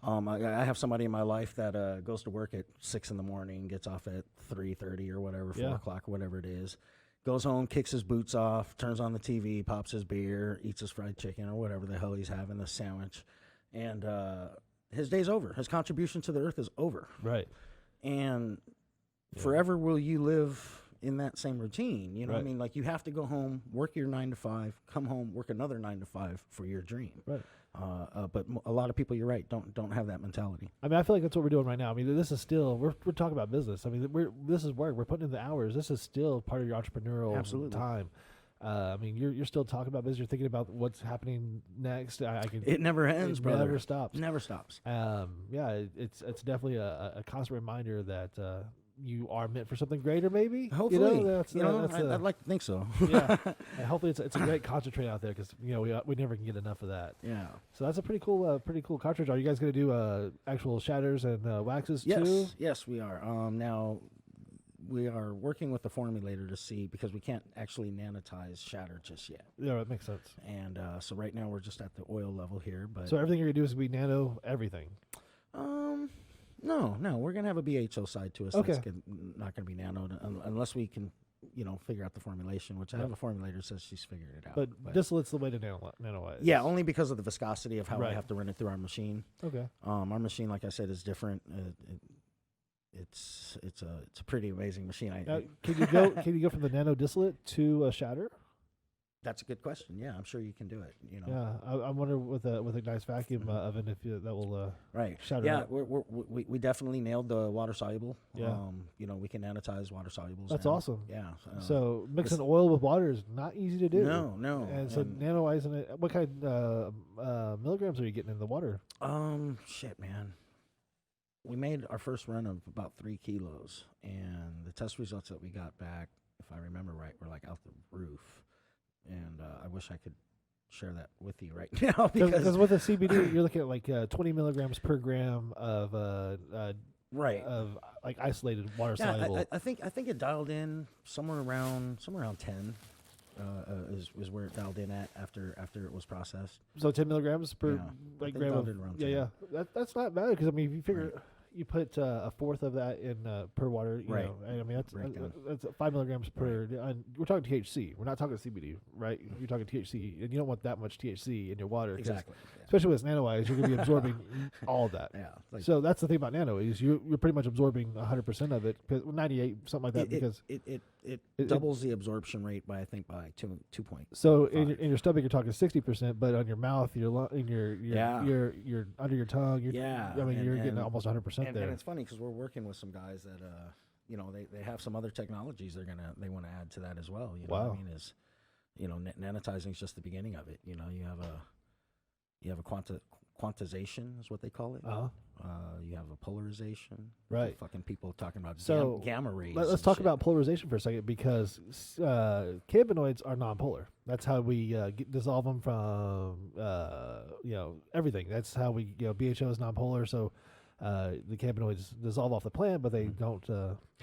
I have somebody in my life that goes to work at 6 a.m, gets off at 3:30 or whatever, 4 o'clock, whatever it is. Goes home, kicks his boots off, turns on the TV, pops his beer, eats his fried chicken or whatever the hell he's having, the sandwich, and his day's over. His contribution to the earth is over. Right. And forever will you live in that same routine. You know what I mean? Like, you have to go home, work your 9 to 5, come home, work another 9 to 5 for your dream. Right. But a lot of people, you're right, don't have that mentality. I mean, I feel like that's what we're doing right now. I mean, this is still we're talking about business. I mean, this is work. We're putting in the hours. This is still part of your entrepreneurial time. I mean, you're still talking about business. You're thinking about what's happening next. It never ends, it brother. Never stops. Never stops. It's definitely a constant reminder that you are meant for something greater. Maybe. Hopefully, that's I'd like to think so. Yeah, and hopefully it's a great concentrate out there because we never can get enough of that. Yeah. So that's a pretty cool cartridge. Are you guys gonna do actual shatters and waxes too? Yes, we are. Now we are working with the formulator to see, because we can't actually nanotize shatter just yet. Yeah, that makes sense. And so right now we're just at the oil level here. But so everything you're gonna do is be nano everything. No, we're gonna have a BHO side to us. Okay. That's not gonna be nanoed unless we can, figure out the formulation. Which I have a formulator that says she's figured it out. But distillate's the way to nanoize. Yeah, only because of the viscosity of how I have to run it through our machine. Okay. Our machine, like I said, is different. It's a pretty amazing machine. Can you go from the nano distillate to a shatter? That's a good question. Yeah, I'm sure you can do it. Yeah, I wonder with a nice vacuum oven if that will right. shatter. Yeah, out. we definitely nailed the water soluble. Yeah. We can anotize water solubles. That's now. awesome. Yeah. So mixing oil with water is not easy to do. No. And so nanoizing it. What kind milligrams are you getting in the water? Shit, man. We made our first run of about 3 kilos, and the test results that we got back, if I remember right, were like out the roof. And I wish I could share that with you right now, because with the CBD, you're looking at like 20 milligrams per gram of right of like isolated water soluble. I think it dialed in somewhere around 10. Is where it dialed in at after it was processed. So 10 milligrams per I think gram dialed of in around 10. yeah. That's not bad because I mean if you figure you put a fourth of that in per water. You Right. know, and I mean Breakdown. that's 5 milligrams per. We're talking THC. We're not talking CBD, right? You're talking THC, and you don't want that much THC in your water. Exactly. Especially with nano eyes, you're going to be absorbing all of that. Yeah. Like So that's the thing about nano is you're pretty much absorbing 100% of it, 98 something like that. Because it it- doubles the absorption rate by I think by 2 points. so in your stomach you're talking 60%, but on your mouth, in your Yeah. your under your tongue, Yeah, I mean and- you're getting and- almost 100% there. And it's funny because we're working with some guys that you know they have some other technologies they want to add to that as well. You know what Wow. I mean is you know nanotizing is just the beginning of it. You know you have a quantization is what they call it. Uh-huh. You have a polarization. Right. Fucking people talking about So, gamma rays. Let's and talk shit. about polarization for a second because cannabinoids are nonpolar. That's how we dissolve them from everything. That's how we BHO is nonpolar. So the cannabinoids dissolve off the plant, but they don't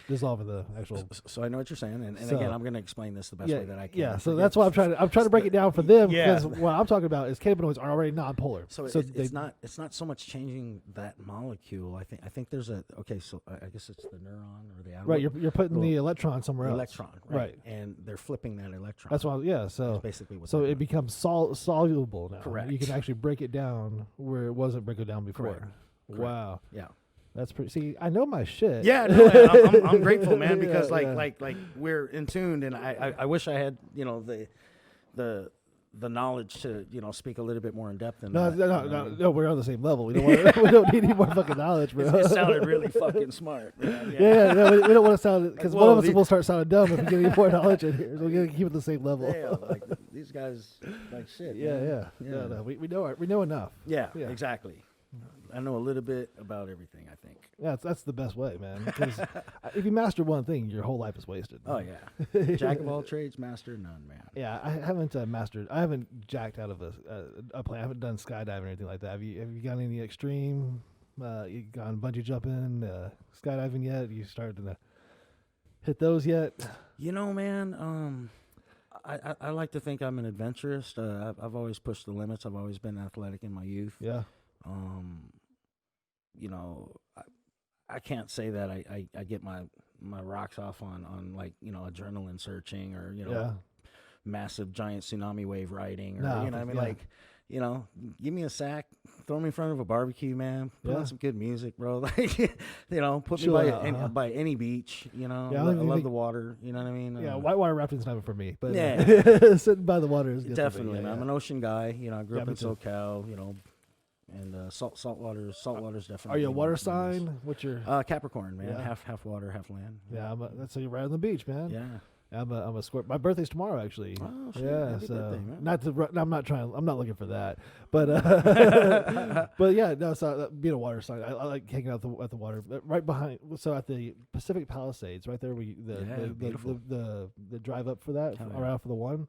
dissolve in the actual. So I know what you're saying, and So- again, I'm going to explain this the best way that I can. Yeah, I so forget that's why I'm trying to break it down for them Yeah. because what I'm talking about is cannabinoids are already nonpolar. So, it's not so much changing that molecule. I think there's So I guess it's the neuron or the atom. Right, you're putting the electron somewhere else. electron, right? And they're flipping that electron. That's why, yeah. So That's basically what. so they're it doing. becomes soluble now. Correct. You can actually break it down where it wasn't broken down before. Correct. Wow, Yeah. that's pretty. See, I know my shit. Yeah, no, I'm grateful, man, because Yeah, like we're in tune, and I wish I had the knowledge to speak a little bit more in depth. Than No, that, no, we're on the same level. We don't want, we don't need any more fucking knowledge, bro. It sounded really fucking smart. Man. Yeah, no, we don't want to sound because one Well, of us will start sounding dumb if we get any more knowledge in here. So we're gonna keep it the same level. Damn, like these guys like shit. Yeah, man. yeah. No, we know enough. Yeah, Yeah. exactly. I know a little bit about everything, I think. Yeah, that's the best way, man. Because if you master one thing, your whole life is wasted. Oh, yeah. Jack of all trades, master of none, man. Yeah, I haven't mastered. I haven't jacked out of a plane. I haven't done skydiving or anything like that. Have you gone any extreme? You gone bungee jumping, skydiving yet? You started to hit those yet? You know, man, I like to think I'm an adventurist. I've always pushed the limits. I've always been athletic in my youth. Yeah. You know, I can't say that I get my rocks off on like, adrenaline searching or, Yeah. massive giant tsunami wave riding or, No, what I mean? yeah. Like, give me a sack, throw me in front of a barbecue, man, put Yeah. on some good music, bro. Like, put Chill me out, by any beach, Yeah, I I don't even love think- the water, you know what I mean? Yeah, whitewater rafting's not for me, but Yeah. sitting by the water is good. for me. Definitely, Yeah, man. I'm yeah. an ocean guy. I grew Yeah, up me in too. SoCal, and saltwater's Are definitely. you a water nice. sign? What's your? Capricorn, man. Yeah. Half water, half land. Yeah, that's so you're right on the beach, man. Yeah. I'm a squirt. My birthday's tomorrow, actually. Oh, shit. Yeah, Happy so birthday, man. not to. No, I'm not trying. I'm not looking for that. But but yeah, no. So being a water sign, I like hanging out at the water right behind. So at the Pacific Palisades, right there, Beautiful. the drive up for that Hell yeah. around for the one.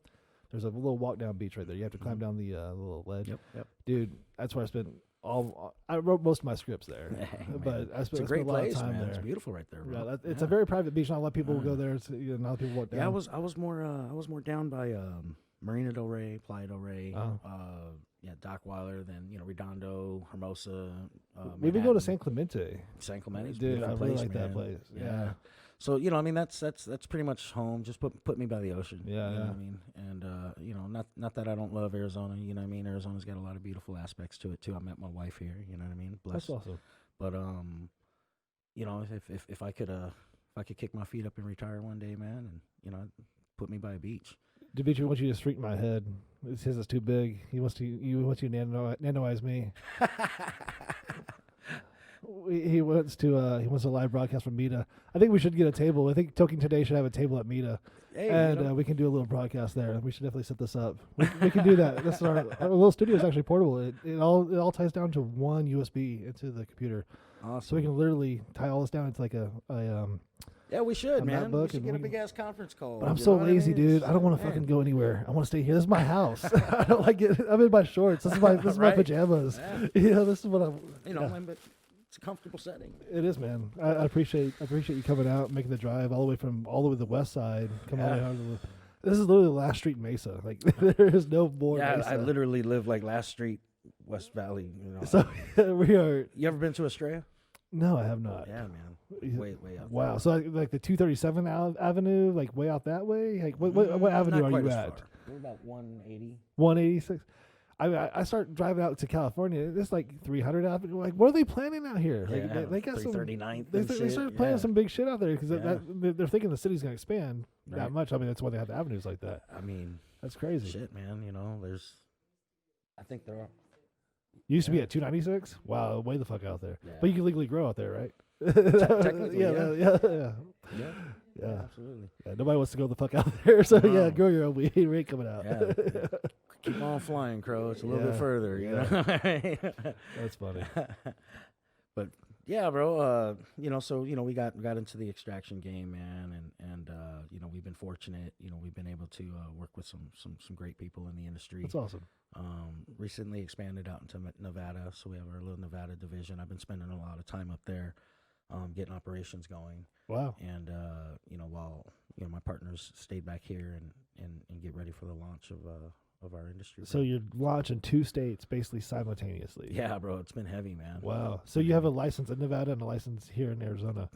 There's a little walk down beach right there. You have to climb down the little ledge. Yep. Dude, that's where I spent I wrote most of my scripts there. Hey, man. But I It's spent a great a lot place, of time man. there. It's beautiful right there, bro. Yeah, it's a very private beach. Not a lot of people will go Yeah. there. It's, not a lot of people walk down. Yeah, I was more down by Marina del Rey, Playa del Rey, Oh. Dockweiler, then Redondo, Hermosa. We've been going to Manhattan. San Clemente. San Clemente. Dude, I Beautiful really place, like that man. place. Yeah. Yeah. So that's pretty much home. Just put me by the ocean. Yeah, you know yeah. what I mean, and not that I don't love Arizona. You know what I mean. Arizona's got a lot of beautiful aspects to it too. I met my wife here. You know what I mean. Bless. That's awesome. But if I could kick my feet up and retire one day, man, and put me by a beach. Dimitri wants you to straighten my head. He says it's too big. He wants you to nanoize me. He wants to live broadcast from Mita. I think we should get a table. I think Toking today should have a table at Mita, Hey, and we can do a little broadcast there. We should definitely set this up. We can do that. This is our little studio is actually portable. It all ties down to one USB into the computer, awesome. so we can literally tie all this down into like a Yeah, we should, a man. We MacBook should and get a we- big ass conference call. But I'm you so know what I lazy, mean? dude. I don't want to Man. fucking go anywhere. I want to stay here. This is my house. I don't like it. I'm in my shorts. This is my Right. pajamas. Yeah. This is what I'm. yeah. But it's a comfortable setting. It is, man. I appreciate you coming out, making the drive all the way to the west side. Come all the way Yeah. out to the. This is literally the last street in Mesa. Like there is no more. Yeah, Mesa. I literally live like last street, West Valley. So we are. You ever been to Estrella? No, I have not. Yeah, man. Way out Wow. there. So like the 237 Avenue, like way out that way. Like what avenue Not are quite you as at? far. We're about 180. 186. I start driving out to California. It's like 300 Avenue. Like, what are they planning out here? Yeah, Like they got some. 339th They, and they shit, started planning yeah. some big shit out there because Yeah. they're thinking the city's gonna expand that Right. much. I mean, that's why they have the avenues like that. I mean, That's crazy. shit, man. You know, I think there are. You used to be at 296. Wow, way the fuck out there. Yeah. But you can legally grow out there, right? Technically, yeah. Yeah. Yeah, absolutely. Yeah, nobody wants to go the fuck out there, so yeah, No. grow your own weed. We ain't coming out. Yeah. Keep on flying, Crow. It's a little bit Yeah. further, you know. That's funny. But yeah, bro. You know, so you know, we got into the extraction game, man, and you know, we've been fortunate. You know, we've been able to work with some great people in the industry. That's awesome. Recently expanded out into Nevada, so we have our little Nevada division. I've been spending a lot of time up there, getting operations going. Wow. And you know, while you know my partners stayed back here and get ready for the launch of our industry. So you're launching 2 states basically simultaneously. Yeah, bro, it's been heavy, man. Wow. So you have a license in Nevada and a license here in Arizona.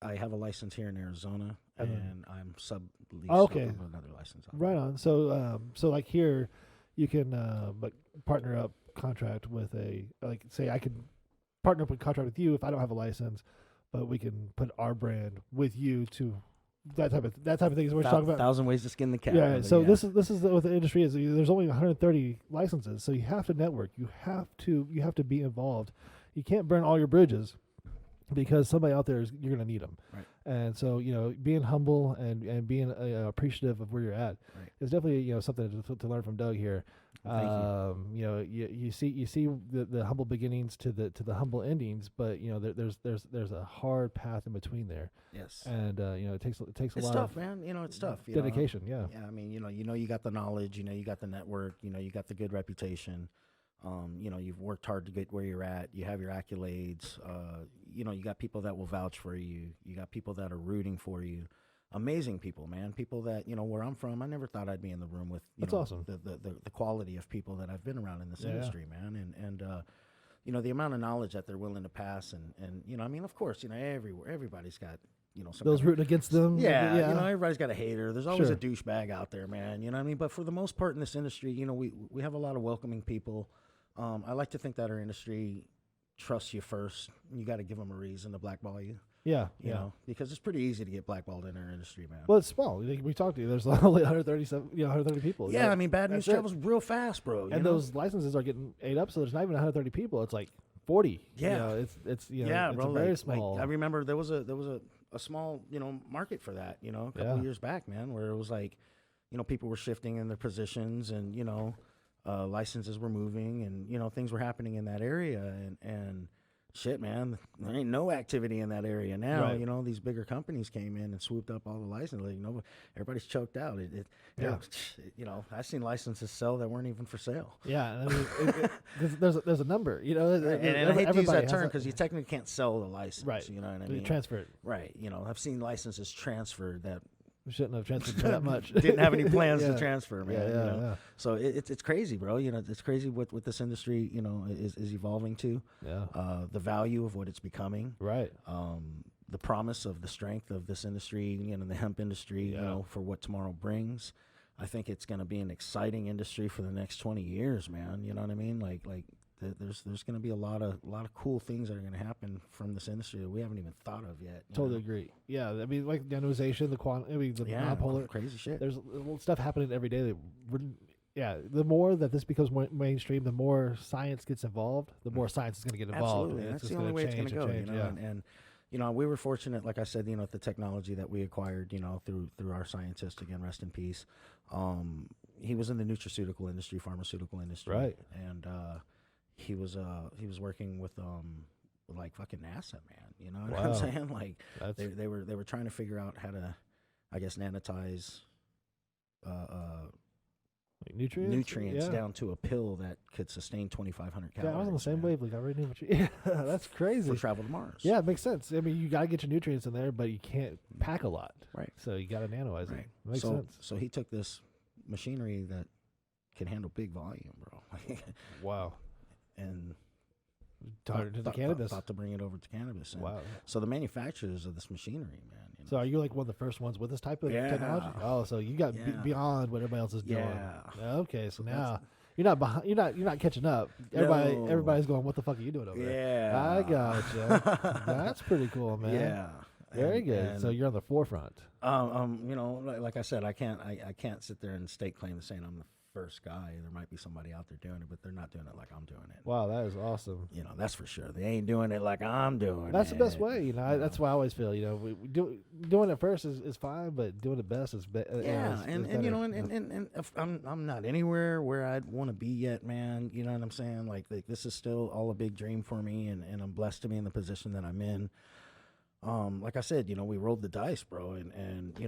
I have a license here in Arizona, And and then- I'm sub-leased Okay. with another license. out Right on. So so like here, you can like partner up contract with say I could partner up with contract with you if I don't have a license, but we can put our brand with you to that type of thing is what we're talking about. 1,000 ways to skin the cat. Yeah. brother, So this is what the industry is. There's only 130 licenses, so you have to network. You have to be involved. You can't burn all your bridges because somebody out there you're going to need them. Right. And so you know, being humble and being appreciative of where you're at Right. is definitely something to learn from Doug here. Thank you. You know, you see the humble beginnings to the humble endings, but you know there's a hard path in between there. Yes. And you know it takes a It's lot tough, of man. You know, it's tough. You know? dedication. Yeah. Yeah, I mean, you know, you got the knowledge, you know, you got the network, you know, you got the good reputation. You know, you've worked hard to get where you're at. You have your accolades. You know, you got people that will vouch for you. You got people that are rooting for you. Amazing people, man. People that, you know, where I'm from, I never thought I'd be in the room with That's know, awesome. the quality of people that I've been around in this Yeah. industry, man. And you know, the amount of knowledge that they're willing to pass and you know, I mean, of course, you know, everybody's got, you know, some Those kind of- rooting against them. yeah, you know, everybody's got a hater. There's always a Sure. douchebag out there, man. You know what I mean? But for the most part in this industry, you know, we have a lot of welcoming people. I like to think that our industry trusts you first. You got to give them a reason to blackball you. Yeah. You know, because it's pretty easy to get blackballed in our industry, man. Well, it's small. Like we talked to you. There's only 130 people. yeah, I mean, bad news that's it. travels real fast, bro. And those licenses are getting ate up, so there's not even 130 people. It's like 40. Yeah. You know, it's yeah, it's bro. very like, small. I remember there was a small, you know, market for that, you know, a couple Yeah. of years back, man, where it was like, you know, people were shifting in their positions and, you know, licenses were moving and, you know, things were happening in that area and shit, man, there ain't no activity in that area now. Right. You know, these bigger companies came in and swooped up all the licenses. Like, you know, everybody's choked out. Yeah. You know, I've seen licenses sell that weren't even for sale. Yeah, I mean, 'cause there's a number, you know. And I hate to use everybody that has term a- because you technically can't sell the license. Right. You know what I you mean? transfer it. Right. You know, I've seen licenses transferred that We shouldn't have transferred for that much. didn't have any plans Yeah. to transfer, man. Yeah, you know? yeah. So it's crazy, bro. You know, it's crazy what this industry, you know, is evolving to. Yeah. The value of what it's becoming. Right. The promise of the strength of this industry, you know, the hemp industry, you Yeah. know, for what tomorrow brings. I think it's going to be an exciting industry for the next 20 years, man. You know what I mean? Like there's going to be a lot of cool things that are going to happen from this industry that we haven't even thought of yet. you Totally know? agree. Yeah, I mean, like nanoization, the Yeah, monopolar. crazy shit. There's stuff happening every day that wouldn't. Yeah, the more that this becomes mainstream, the more science gets involved. The more science is going to get involved. Absolutely, and that's it's the just only way it's change going to go. and You change, know, yeah. and you know, we were fortunate, like I said, you know, the technology that we acquired, you know, through our scientist, again, rest in peace. He was in the nutraceutical industry, pharmaceutical industry, Right. And he was working with like fucking NASA, man. You know what Wow. I'm saying? Like That's they were trying to figure out how to, I guess, nanotize like nutrients. Yeah. down to a pill that could sustain 2,500 Yeah, calories. I was on the same man, wavelength. I already knew what you. Yeah, that's crazy. for travel to Mars. Yeah, it makes sense. I mean, you gotta get your nutrients in there, but you can't pack a lot. Right. So you gotta nanoize Right. it. Makes so, sense. So he took this machinery that can handle big volume, bro. Wow. And Turn to the cannabis. Thought to bring it over to cannabis. And Wow. So the manufacturers of this machinery, man. So are you like one of the first ones with this type of technology? Oh, so you got beyond what everybody else is doing. Yeah. Okay, so now you're not behind. You're not catching up. Everybody's going. What the fuck are you doing over there? Yeah. I gotcha. That's pretty cool, man. Yeah. Very good. So you're on the forefront. Like I said, I can't sit there and stake claim to saying I'm the first guy. There might be somebody out there doing it, but they're not doing it like I'm doing it. Wow, that is awesome. That's for sure. They ain't doing it like I'm doing That's it. the best way. That's why I always feel. We doing it first is fine, but doing it best is better. And if I'm not anywhere where I'd want to be yet, man. You know what I'm saying? Like this is still all a big dream for me, and I'm blessed to be in the position that I'm in. Like I said, we rolled the dice, bro, and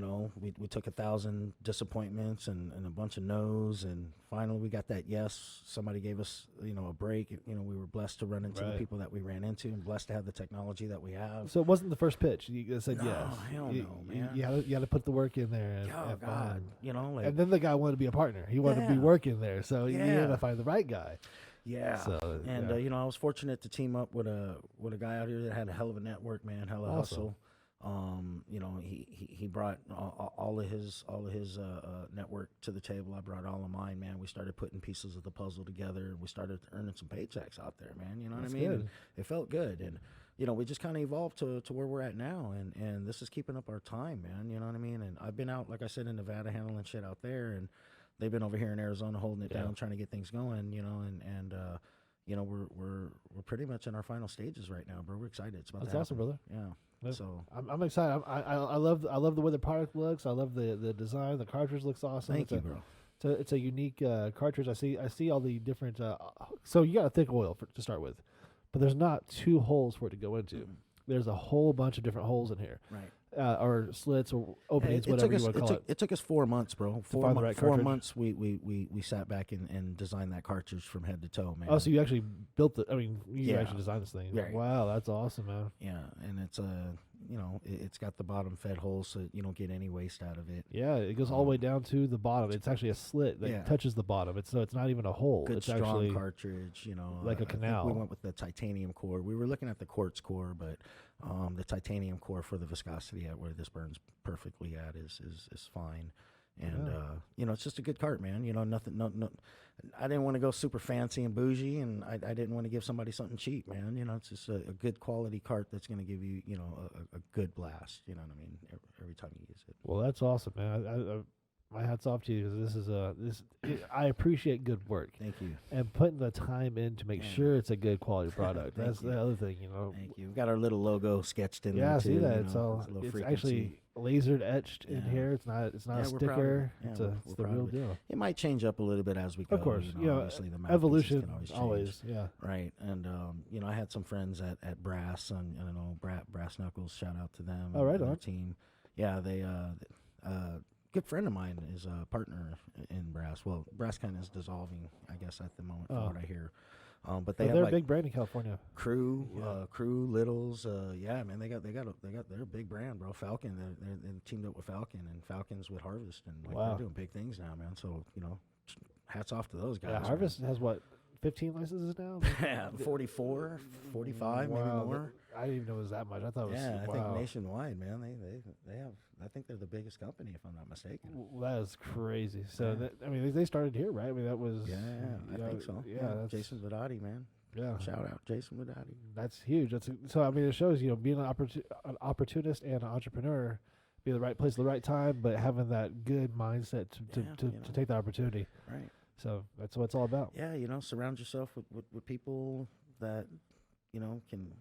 we took 1,000 disappointments and a bunch of no's, and finally we got that yes. Somebody gave us, a break. We were blessed to run into the people that we ran into, and blessed to have the technology that we have. So it wasn't the first pitch. You said yes. Hell no, man. You had to put the work in there. And God, and then the guy wanted to be a partner. He wanted to be working there, so you had to find the right guy. Yeah. So, and I was fortunate to team up with a guy out here that had a hell of a network, man, hell of a hustle. He brought all of his network to the table. I brought all of mine, man. We started putting pieces of the puzzle together. We started earning some paychecks out there, man. You know what I mean? And it felt good, and we just kind of evolved to where we're at now, and this is keeping up our time, man. You know what I mean? And I've been out, like I said, in Nevada handling shit out there, and they've been over here in Arizona holding it down, trying to get things going, and we're pretty much in our final stages right now, bro. We're excited. It's about That's to awesome, brother. Yeah. So I'm excited. I love the way the product looks. I love the design. The cartridge looks awesome. Thank you, bro. It's a unique cartridge. I see all the different. So you got a thick oil to start with, but there's not 2 holes for it to go into. Mm-hmm. There's a whole bunch of different holes in here. Right. Or slits or openings, whatever you want to call it. It took us 4 months, bro. 4 months we sat back and designed that cartridge from head to toe, man. Oh, so you actually built it. I mean, you actually designed this thing. Right. Wow, that's awesome, man. Yeah, and it's it's got the bottom fed hole, so you don't get any waste out of it. Yeah, it goes all the way down to the bottom. It's actually a slit that touches the bottom. It's not even a hole. Good, it's strong actually cartridge, like a canal. We went with the titanium core. We were looking at the quartz core, but the titanium core for the viscosity at where this burns perfectly at is fine. And it's just a good cart, man. Nothing. No. I didn't want to go super fancy and bougie, and I didn't want to give somebody something cheap, man. It's just a good quality cart that's going to give you, a good blast. You know what I mean? Every time you use it. Well, that's awesome, man. My hat's off to you, because I appreciate good work. Thank you. And putting the time in to make sure it's a good quality product. That's the other thing, Thank you. We've got our little logo sketched in there too. Yeah, I see that. It's actually lasered etched in here. It's not a sticker. It's the real deal. It might change up a little bit as we go. Of course, obviously the evolution always yeah. Right, and I had some friends at Brass, and Brass Knuckles. Shout out to them. Oh, right and on. their team. Yeah, they good friend of mine is a partner in Brass. Well, Brass kind of is dissolving, I guess, at the moment, from what I hear. But they're a big brand in California. Crew, Littles, man, they're a big brand, bro. Falcon, they're teamed up with Falcon, and Falcon's with Harvest, and they're doing big things now, man. So hats off to those guys. Yeah, Harvest has what, 15 licenses now? Yeah, 44, 45, maybe more. I didn't even know it was that much. I thought it was. Yeah, I think nationwide, man. They have. I think they're the biggest company, if I'm not mistaken. Well, that is crazy. So they started here, right? I mean, that was. Yeah, I think so. Yeah, that's Jason Vidati, man. Yeah, shout out Jason Vidati. That's huge. So I mean, it shows being an opportunist and an entrepreneur, be the right place at the right time, but having that good mindset to take the opportunity. Right. So that's what it's all about. Yeah, surround yourself with people that can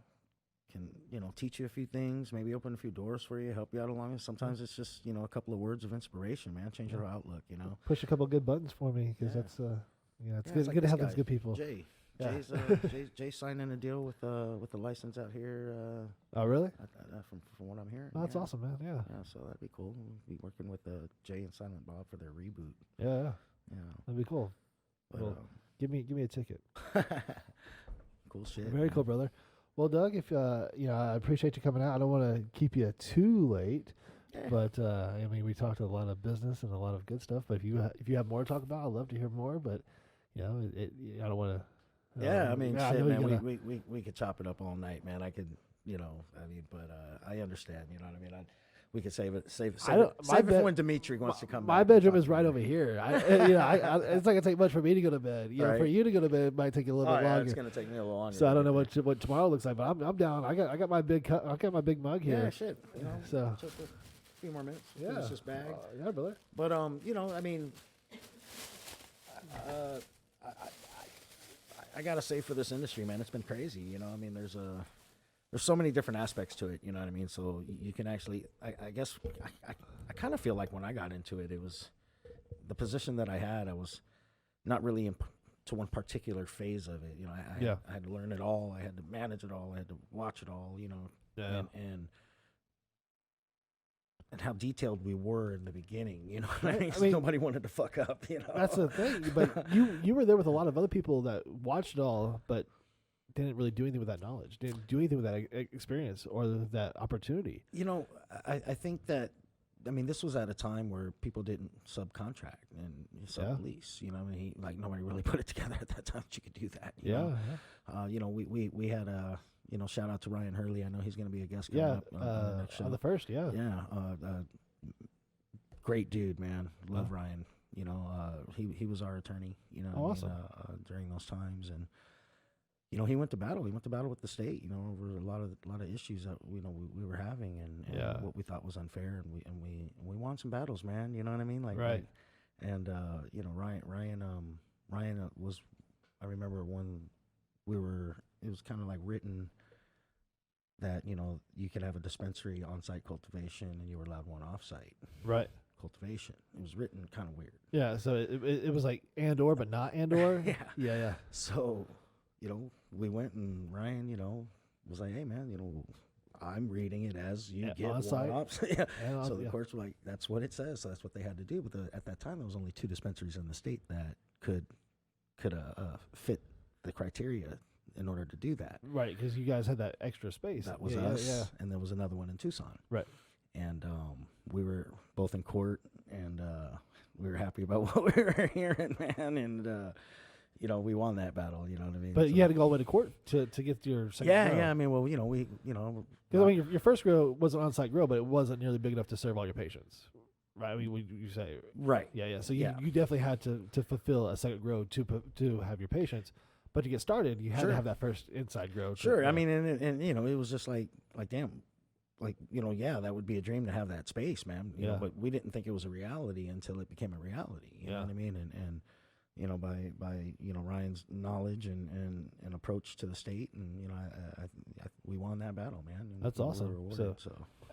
teach you a few things, maybe open a few doors for you, help you out along it. Sometimes it's just a couple of words of inspiration, man. Change your outlook. Push a couple of good buttons for me, because that's it's good to have those good people. Jay's signing a deal with the license out here. Oh, really? From what I'm hearing. Oh, that's awesome, man. Yeah. Yeah, so that'd be cool. We'll be working with Jay and Silent Bob for their reboot. Yeah. That'd be cool. But, well, give me a ticket. Cool shit. Very cool, brother. Well, Doug, if I appreciate you coming out. I don't want to keep you too late, but I mean, we talked a lot of business and a lot of good stuff. But if you have more to talk about, I'd love to hear more. But I don't want to Yeah, I mean, yeah, I shit, know you man. gotta- We could chop it up all night, man. I could, but I understand. You know what I mean? We could save it for when Dimitri wants to come back. My and bedroom talk is right about over it. here. It's not gonna take much for me to go to bed. You know, for Right. you to go to bed, it might take a little bit Yeah, longer. it's gonna take me a little longer. So I to don't get know there. what tomorrow looks like, but I'm down. I got my big I got my big mug Yeah, here. shit. You know, So just a few more minutes. yeah, Finish this bag. yeah, brother. But I mean, I gotta say for this industry, man, it's been crazy. You know, I mean, there's so many different aspects to it. You know what I mean? So you can actually, I guess, I kind of feel like when I got into it, it was the position that I had. I was not really to one particular phase of it. You know, I had to learn it all. I had to manage it all. I had to watch it all. You know, Yeah. and how detailed we were in the beginning, you know. I mean, mean, nobody wanted to fuck up, you know. That's the thing. But you were there with a lot of other people that watched it all, but didn't really do anything with that knowledge. Didn't do anything with that experience or that opportunity. You know, I think that, I mean, this was at a time where people didn't subcontract and sublease. You know, I mean, nobody really put it together at that time that you could do that. You know? You know, we had you know, shout out to Ryan Hurley. I know he's going to be a guest coming up on the next show. On the first, yeah. Great dude, man. Love Ryan. You know, he was our attorney, you know, awesome. during those times. And, you know, he went to battle. He went to battle with the state, you know, over a lot of issues that, you know, we were having and what we thought was unfair. And we won some battles, man. You know what I mean? Right. And, you know, Ryan was, I remember when it was kind of like written that, you know, you could have a dispensary on-site cultivation and you were allowed one off-site. Right. Cultivation. It was written kind of weird. Yeah, so it was like and/or, but not and/or. Yeah. So, you know, we went and Ryan, you know, was like, hey, man, you know, I'm reading it as you get on-site. one off-site. So the yeah. courts were like, that's what it says. So that's what they had to do. But at that time, there was only 2 dispensaries in the state that could fit the criteria in order to do that. Right, because you guys had that extra space. That was us, and there was another one in Tucson. Right. And we were both in court, and we were happy about what we were hearing, man. And you know, we won that battle. You know what I mean? But you had to go all the way to court to get your second grow. Yeah. I mean, well, you know, because I mean, your first grow was an on-site grow, but it wasn't nearly big enough to serve all your patients. Right, I mean, you say right. Yeah. So you definitely had to fulfill a second grow to have your patients. But to get started, you had to have that first inside grow. Sure. I mean, and you know, it was just like damn, like, you know, yeah, that would be a dream to have that space, man. You know, but we didn't think it was a reality until it became a reality. You know what I mean? And you know, by you know, Ryan's knowledge and approach to the state, and you know, we won that battle, man. And that's awesome. So.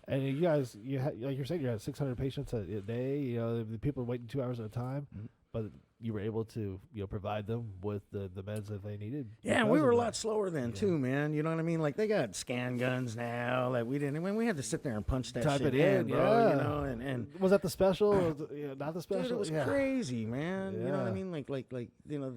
And you guys, like you're saying, you had 600 patients a day. You know, the people are waiting 2 hours at a time, but you were able to, you know, provide them with the meds that they needed. Yeah, and we were a lot slower then too, man. You know what I mean? Like, they got scan guns now. Like, we didn't. When we had to sit there and punch that Type shit it in, bro. You know, and was that the special? Or not the special? Dude, it was crazy, man. Yeah. You know what I mean? Like you know,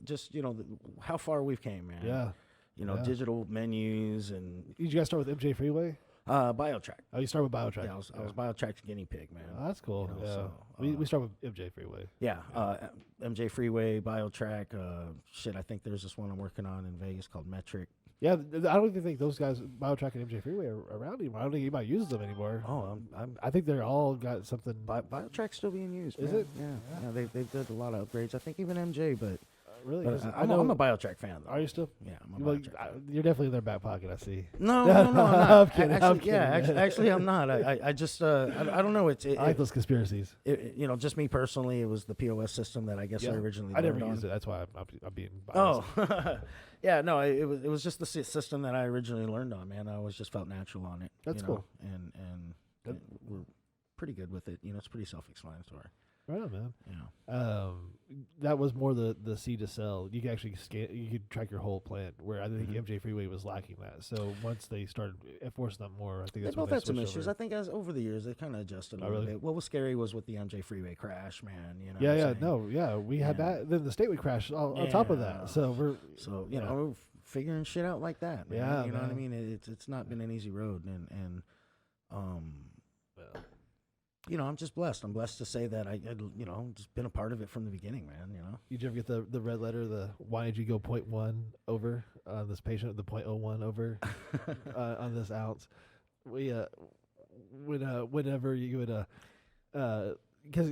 just, you know, how far we've came, man. Yeah. You know, digital menus and. Did you guys start with MJ Freeway? BioTrack. Oh, you started with BioTrack. Yeah, I was BioTrack's guinea pig, man. Oh, that's cool. You know, yeah. so, We start with MJ Freeway. Yeah, MJ Freeway, BioTrack. I think there's this one I'm working on in Vegas called Metric. Yeah, I don't even think those guys, BioTrack and MJ Freeway, are around anymore. I don't think anybody uses them anymore. Oh, I think they're all got something. BioTrack's still being used. Is man. it? Yeah. They've did a lot of upgrades. I think even MJ, but. Really? I'm a BioTrack fan, though. Are you still? Yeah, I'm a BioTrack fan. You're definitely in their back pocket, I see. No, I'm not. I'm kidding. Actually, I'm not. I just, I don't know. I like those conspiracies. You know, just me personally, it was the POS system that I guess I originally I never learned used on. it. That's why I'm being biased. Oh, yeah, no, it was just the system that I originally learned on, man. I always just felt natural on it. That's you know? cool. And we're pretty good with it. You know, it's pretty self-explanatory. Right on, man. Yeah. That was more the seed to sell. You could actually you could track your whole plant. Where I think MJ Freeway was lacking that. So once they started enforcing that more, I think that's they when both had some switched issues. over. I think as over the years they kind of adjusted a little bit. What was scary was with the MJ Freeway crash, man. You know. We had that. Then the state would crash on top of that. So you know, we're figuring shit out like that, man. Yeah, you know man. what I mean. It's not been an easy road, and I'm just blessed. I'm blessed to say that I just been a part of it from the beginning, man. Did you ever get the red letter? Why did you go 0.1 over on this patient? The 0.01 over on this ounce. We whenever you would because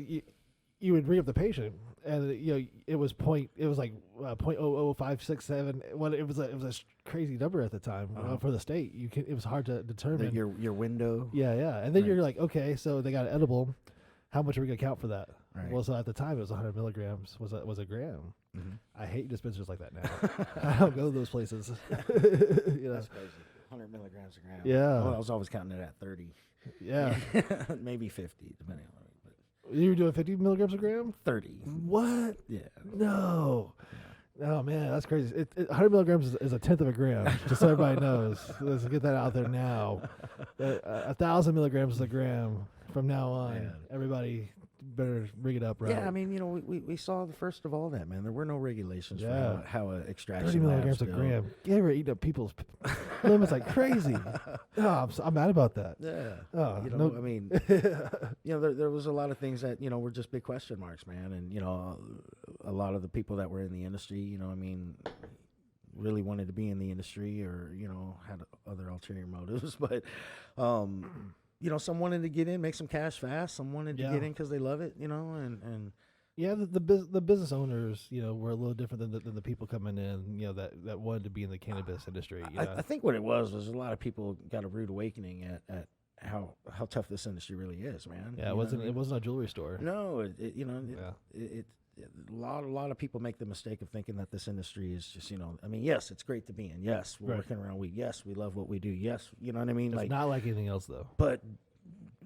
you would bring up the patient, and it was like 0.00567. Well, it was a crazy number at the time for the state. It was hard to determine your window. Yeah, and then you're like, okay, so they got an edible. How much are we gonna count for that? Right. Well, so at the time it was 100 milligrams was a gram. Mm-hmm. I hate dispensers like that now. I don't go to those places. That's crazy. 100 milligrams a gram. Yeah. Well, I was always counting it at 30. Yeah. Maybe 50, depending on it. You were doing 50 milligrams a gram? 30. What? Yeah. No. Oh, man, that's crazy. 100 milligrams is a tenth of a gram, just so everybody knows. Let's get that out there now. 1,000 milligrams is a gram from now on. Man. Everybody better ring it up right. Yeah, I mean, we saw the first of all that, man. There were no regulations for how extraction 30 milligrams a gram. You ever eating up people's limits like crazy? Oh, I'm mad about that. Yeah. Oh, I mean, there was a lot of things that, were just big question marks, man. And, a lot of the people that were in the industry, really wanted to be in the industry or, had other ulterior motives. But, some wanted to get in, make some cash fast. Some wanted to get in because they love it, and yeah, the business owners, were a little different than the people coming in, that wanted to be in the cannabis industry. I think what it was a lot of people got a rude awakening at how tough this industry really is, man. Yeah, it wasn't a jewelry store. No, a lot of people make the mistake of thinking that this industry is just, yes, it's great to be in. Yes, we're working around weed. Yes, we love what we do. Yes, you know what I mean? It's not like anything else, though. But,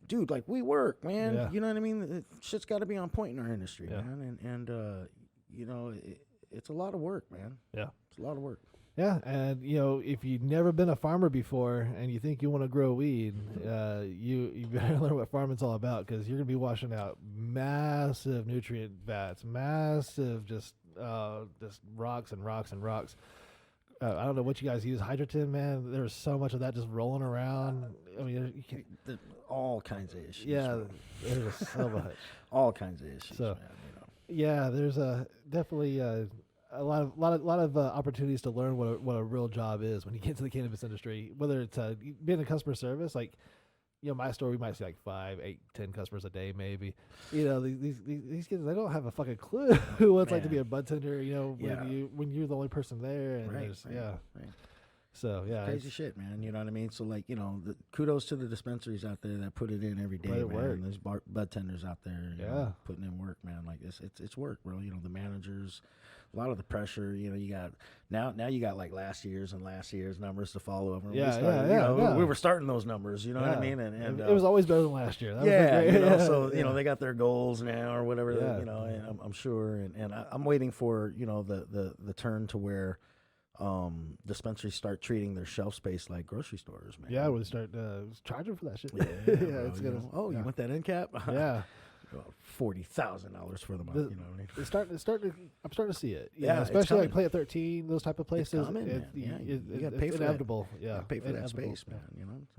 dude, like, we work, man. Yeah. You know what I mean? Shit's got to be on point in our industry, man. And it's a lot of work, man. Yeah. It's a lot of work. Yeah, and if you've never been a farmer before and you think you want to grow weed, you better learn what farming's all about, because you're gonna be washing out massive nutrient vats, massive just rocks and rocks and rocks. I don't know what you guys use, hydrogen, man. There's so much of that just rolling around. I mean, all kinds of issues. Yeah, there's so much. All kinds of issues, So, man. Yeah, there's definitely a lot of opportunities to learn what a real job is when you get into the cannabis industry. Whether it's being in customer service, like my store, we might see like 5, 8, 10 customers a day, maybe. These kids, they don't have a fucking clue what it's like to be a bud tender. When you're the only person there, and Right. So yeah, crazy shit, man. You know what I mean? So like, kudos to the dispensaries out there that put it in every day, man. Work. There's bud tenders out there, putting in work, man. Like it's work, bro. The managers, a lot of the pressure. You got now you got like last year's numbers to follow over. We were starting those numbers. You know what I mean? And it was always better than last year. That was great. They got their goals now or whatever. And I'm sure, and I'm waiting for the turn to where dispensaries start treating their shelf space like grocery stores, man. Yeah, we'll start charging for that shit. Yeah, it's gonna. You want that end cap? Yeah, $40,000 for the month. You know what I mean? I'm starting to see it. Yeah, especially like Plant 13, those type of places. It's coming, man. You got to pay for inevitable. that. Yeah, pay for that space, man.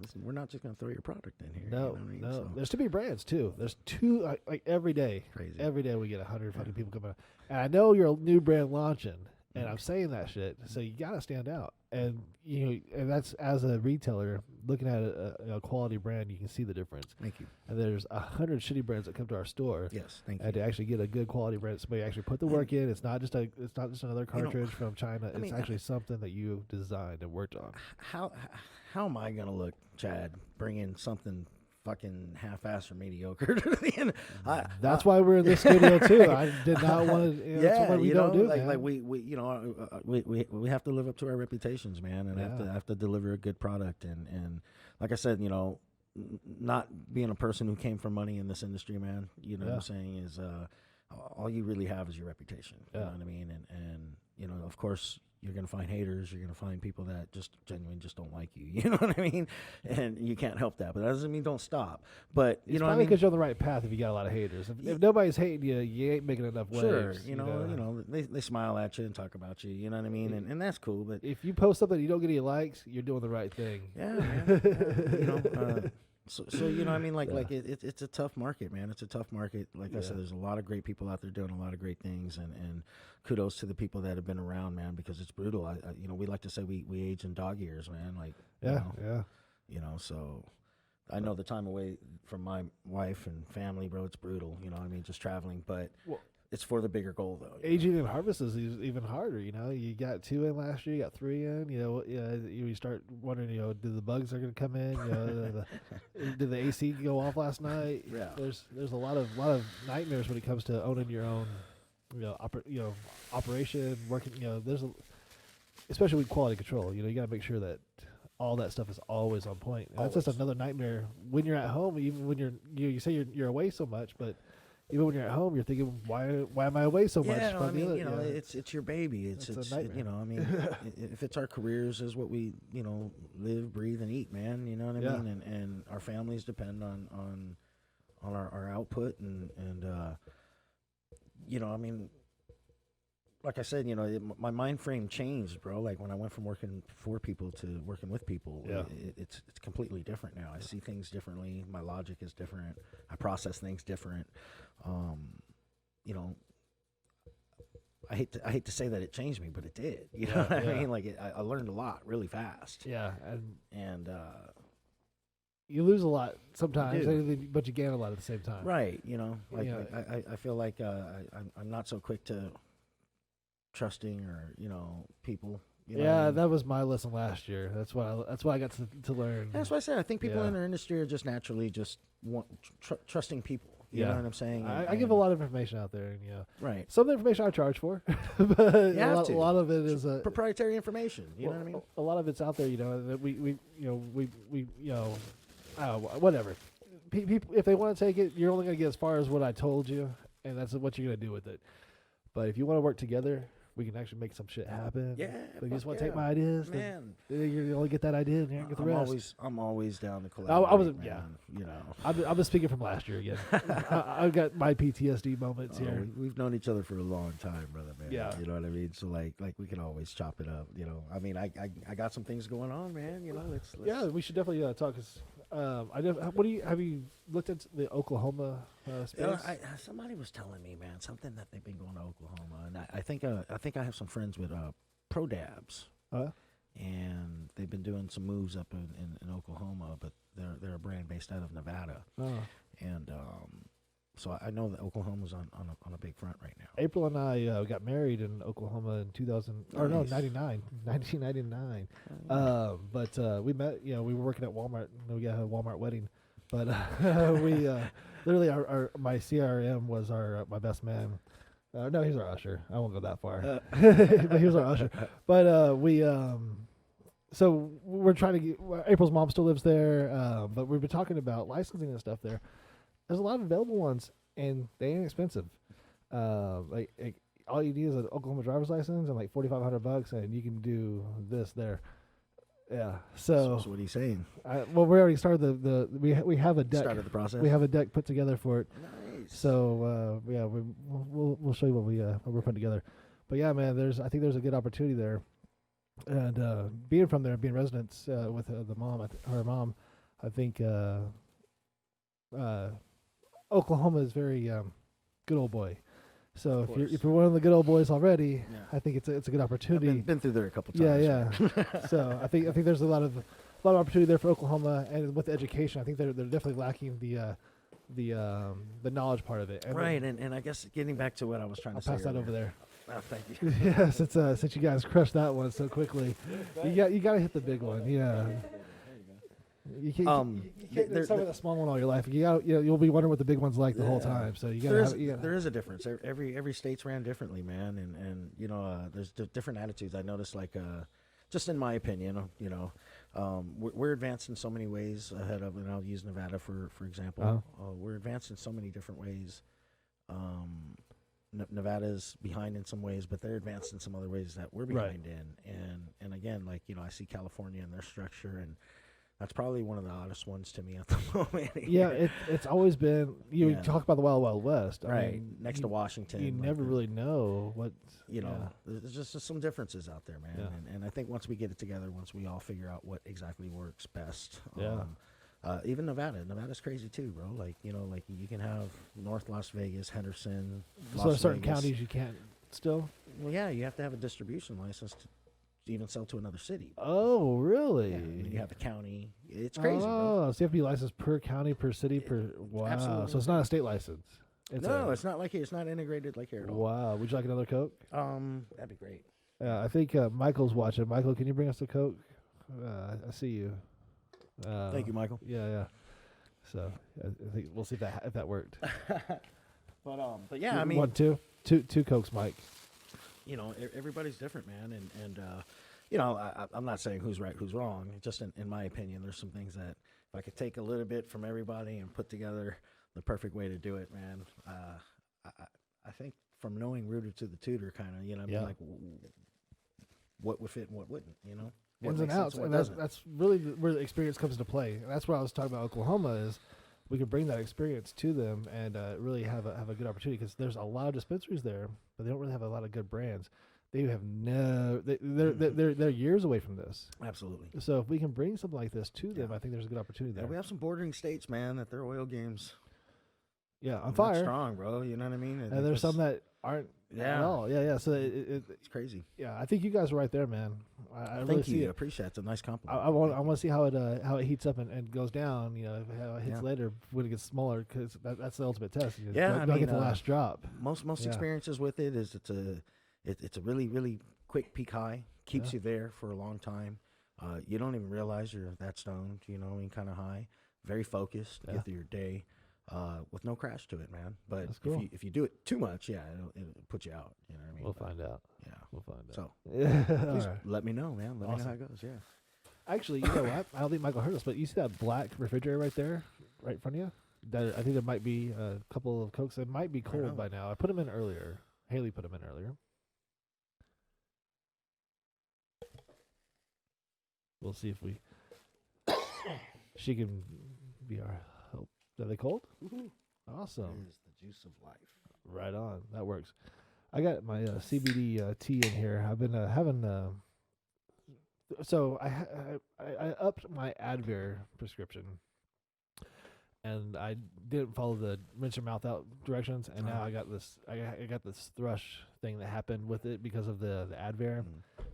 Listen, we're not just gonna throw your product in here. No, you know what I mean? no. So, There's too many brands too. There's two like every day. Crazy. Every day we get 100 fucking people coming out. And I know you're a new brand launching. And I'm saying that shit, so you gotta stand out, and and that's as a retailer looking at a quality brand, you can see the difference. Thank you. And there's 100 shitty brands that come to our store. Yes, thank you. And to actually get a good quality brand, somebody actually put the work in. It's not just another cartridge from China. It's actually something that you designed and worked on. How am I gonna look, Chad, bringing something fucking half-assed or mediocre to the end? That's why we're in this studio too. I did not want to. That's what we don't do. Like we have to live up to our reputations, man, and have to deliver a good product. And like I said, not being a person who came from money in this industry, man. What I'm saying is, all you really have is your reputation. You know what I mean? And of course, you're going to find haters. You're going to find people that just genuinely just don't like you. You know what I mean? And you can't help that. But that doesn't mean don't stop. But it's probably because you're on the right path if you got a lot of haters. If nobody's hating you, you ain't making enough waves. Sure. They smile at you and talk about you. You know what I mean? And that's cool. But if you post something and you don't get any likes, you're doing the right thing. Yeah, man. So you know, I mean, Yeah. it's a tough market, man. It's a tough market. Like I said, there's a lot of great people out there doing a lot of great things, and kudos to the people that have been around, man, because it's brutal. You know, we like to say we age in dog years, man. Like, Yeah. you know, so I know the time away from my wife and family, bro. It's brutal. You know, I mean, just traveling, but Well, it's for the bigger goal, though. aging and harvest is even harder. You know, you got 2 in last year, you got 3 in. You know, you start wondering, you know, do the bugs are going to come in? You know, did the AC go off last night? Yeah. There's a lot of nightmares when it comes to owning your own, operation, working. You know, especially with quality control. You know, you got to make sure that all that stuff is always on point. And that's just another nightmare when you're at home. Even when you say you're away so much, but even when you're at home, you're thinking, why am I away so much? Yeah, I mean, it's your baby. It's a nightmare. you know, I mean, if it's our careers, is what we, you know, live, breathe, and eat, man. You know what I mean? And our families depend on our output, and you know, I mean, like I said, you know, my mind frame changed, bro. Like when I went from working for people to working with people, it's completely different now. I see things differently. My logic is different. I process things different. You know, I hate to say that it changed me, but it did. You know what I mean? Like I learned a lot really fast. Yeah, and you lose a lot sometimes, do. but you gain a lot at the same time. Right. You know, like Yeah. I feel like I'm not so quick to trusting or, you know, people. You know what I mean? That was my lesson last year. That's what I got to learn. That's what I said. I think people in our industry are just naturally just trusting people. You know what I'm saying? I give a lot of information out there, and right. Some of the information I charge for, but a lot of it is proprietary information. You know what I mean? A lot of it's out there. You know that we whatever. People, if they want to take it, you're only going to get as far as what I told you, and that's what you're going to do with it. But if you want to work together, we can actually make some shit happen. Yeah. But if you just want to take my ideas, man. Then you only get that idea, and you don't get the rest. I'm always down to collaborate. I was, you know. I'm just speaking from last year again. I've got my PTSD moments here. We've known each other for a long time, brother, man. Yeah. You know what I mean? So like we can always chop it up. You know, I mean, I got some things going on, man. You know, let's yeah, we should definitely talk. Have you looked at the Oklahoma space? You know, somebody was telling me, man, something that they've been going to Oklahoma, and I think I have some friends with Pro Dabs, and they've been doing some moves up in Oklahoma, but they're a brand based out of Nevada, and so I know that Oklahoma's on a big front right now. April and I got married in Oklahoma in 1999. But we met. You know, we were working at Walmart. And we got a Walmart wedding. But we literally my CRM was my best man. No, he's our usher. I won't go that far. But he was our usher. But so we're trying to get. April's mom still lives there. But we've been talking about licensing and stuff there. There's a lot of available ones, and they ain't expensive. Like all you need is an Oklahoma driver's license and like $4,500, and you can do this there. Yeah. So what are you saying? Well, we already started we have a deck. Started the process. We have a deck put together for it. Nice. So we'll show you what we're putting together. But yeah, man, I think there's a good opportunity there, and being from there, being residents with the mom, her mom, I think Oklahoma is very good old boy. So if you're one of the good old boys already, I think it's a good opportunity. I've been through there a couple times. Yeah. So I think there's a lot of opportunity there for Oklahoma, and with education, I think they're definitely lacking the knowledge part of it. And right, and I guess getting back to what I was trying to say. I'll pass that over there. Oh, thank you. Yeah, since you guys crushed that one so quickly, you got to hit the big one. Yeah. You can't start with a small one all your life. You'll be wondering what the big one's like the whole time. So there is a difference. Every state's ran differently, man, and you know there's different attitudes. I noticed, like just in my opinion, you know, we're advanced in so many ways ahead of, and I'll use Nevada for example. We're advanced in so many different ways. Nevada's behind in some ways, but they're advanced in some other ways that we're behind in. And again, like, you know, I see California and their structure, and that's probably one of the oddest ones to me at the moment. Yeah, it's always been. You talk about the Wild Wild West, right? I mean, next to Washington. You never really know what. You know, there's just some differences out there, man. And I think once we get it together, once we all figure out what exactly works best, Even Nevada. Nevada's crazy too, bro. Like, like you can have North Las Vegas, Henderson, So Las certain Vegas. counties you can't still. Well, yeah, you have to have a distribution license to even sell to another city. Oh, really? Yeah, and then you have the county. It's crazy, bro. Oh, so you have to be licensed per county, per city, per. Wow. absolutely So it's not a state license. It's not like here. It's not integrated like here at all. Wow. Would you like another Coke? That'd be great. Yeah, I think Michael's watching. Michael, can you bring us the Coke? I see you. Thank you, Michael. Yeah. So I think we'll see if that worked. But yeah, I mean, two Cokes, Mike. Everybody's different, man, and I'm not saying who's right, who's wrong. Just in my opinion, there's some things that if I could take a little bit from everybody and put together the perfect way to do it, man. I think from knowing Rooter to the Tutor, kind of, I mean, like what would fit and what wouldn't, what Ins and makes sense outs, what and doesn't. that's really where the experience comes into play. And that's what I was talking about. Oklahoma is we could bring that experience to them and really have a good opportunity because there's a lot of dispensaries there, but they don't really have a lot of good brands. They have they're years away from this. Absolutely. So if we can bring something like this to them, I think there's a good opportunity there. Yeah, we have some bordering states, man, that their oil games. On not fire. strong, bro. You know what I mean? And there's some that aren't at all. Yeah. So it's crazy. Yeah, I think you guys are right there, man. I really Thank see you. it. I appreciate it. It's a nice compliment. I want to see how it heats up and goes down. How it hits later when it gets smaller because that's the ultimate test. I mean, get the last drop. Most experiences with it is it's a really really quick peak high. Keeps you there for a long time. You don't even realize you're that stoned. Kind of high. Very focused. Get through your day. With no crash to it, man. But cool. if you do it too much, it'll put you out. You know what I mean? We'll find out. Yeah, we'll find out. So, please let me know, man. Let me know how it goes. Yeah. Actually, you know what? I don't think Michael heard us, but you see that black refrigerator right there, right in front of you? I think there might be a couple of Cokes that might be cold by now. I put them in earlier. Haley put them in earlier. We'll see if she can be our help. Are they cold? Awesome. It is the juice of life. Right on. That works. I got my CBD tea in here. I've been having. So I upped my Advair prescription, and I didn't follow the rinse your mouth out directions, and now I got this. I got this thrush thing that happened with it because of the Advair.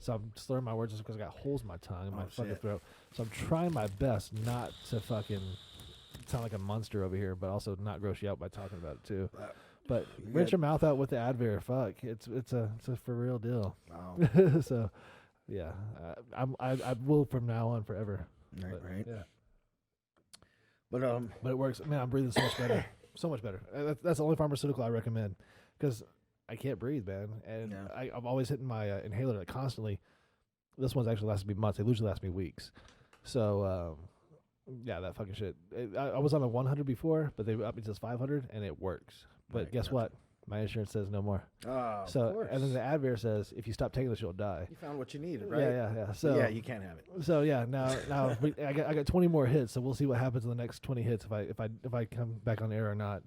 So I'm slurring my words just because I got holes in my tongue and my fucking throat. So I'm trying my best not to fucking sound like a monster over here, but also not gross you out by talking about it too. But rinse your mouth out with the Advair. Fuck, it's a for real deal. Wow. So, yeah, I will from now on forever. Right. Yeah. But it works. Man, I'm breathing so much better. So much better. That's the only pharmaceutical I recommend because I can't breathe, man, and I'm always hitting my inhaler like constantly. This one's actually lasted me months. They usually last me weeks. So. Yeah, that fucking shit. I was on a 100 before, but they upped me to 500, and it works. But guess what? My insurance says no more. Oh, so, of course. and then the Advair says if you stop taking this, you'll die. You found what you needed, right? Yeah. So yeah, you can't have it. So yeah, now I got 20 more hits, so we'll see what happens in the next 20 hits if I come back on air or not.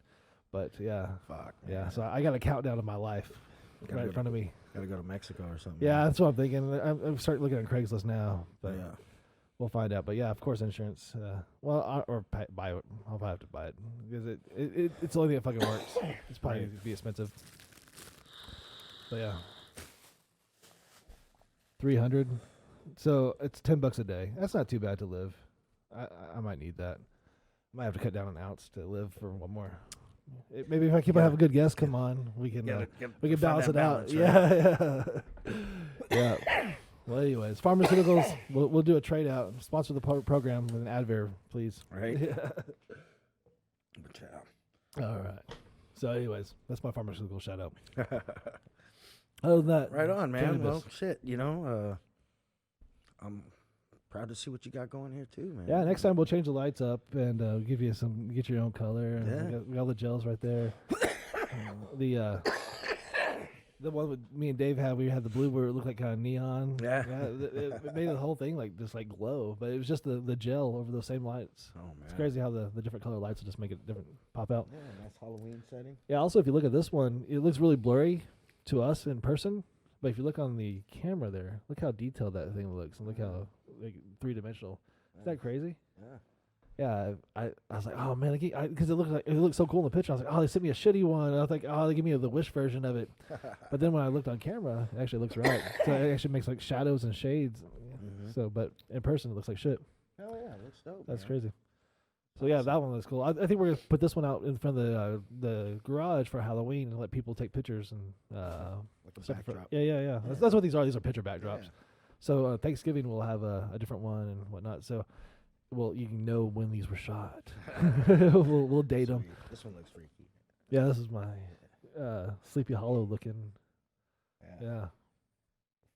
But yeah, fuck. Yeah, Man. so I got a countdown of my life right in front of me. Gotta go to Mexico or something. Yeah, that's what I'm thinking. I'm starting looking at Craigslist now, but yeah. We'll find out, but yeah, of course, insurance. Or buy it. I'll probably have to buy it because it's the only thing that fucking works. It's probably going to be expensive, but yeah, 300. So it's $10 a day. That's not too bad to live. I might need that. Might have to cut down an ounce to live for one more. Maybe if I keep on having a good guest, come on, we can balance it out. Right? Yeah. Well, anyways, pharmaceuticals, we'll do a trade out. Sponsor the program with an Advair, please. Right. All right. So, anyways, that's my pharmaceutical shout out. Other than that, right on, man. Cannabis. Well, shit, I'm proud to see what you got going here too, man. Yeah, next time we'll change the lights up and give you get your own color. And we got all the gels right there. The one with me and Dave had, we had the blue where it looked like kind of neon. Yeah. It made the whole thing just glow, but it was just the gel over those same lights. Oh, man. It's crazy how the different color lights will just make it different, pop out. Yeah, nice Halloween setting. Yeah, also, if you look at this one, it looks really blurry to us in person, but if you look on the camera there, look how detailed that thing looks, and look how three-dimensional. Is that crazy? Yeah. yeah, I was like, oh man, because it looked so cool in the picture. I was like, oh, they sent me a shitty one. And I was like, oh, they give me the Wish version of it. But then when I looked on camera, it actually looks right. So it actually makes like shadows and shades. So, but in person, it looks like shit. Hell yeah, it looks dope. That's man. crazy. So yeah, that one looks cool. I think we're gonna put this one out in front of the garage for Halloween and let people take pictures and Like a stuff for- backdrop. Yeah. That's what these are. These are picture backdrops. Yeah. So Thanksgiving we'll have a different one and whatnot. So, well, you can know when these were shot. we'll date them. Sweet. This one looks freaky. Yeah, this is my Sleepy Hollow looking. Yeah.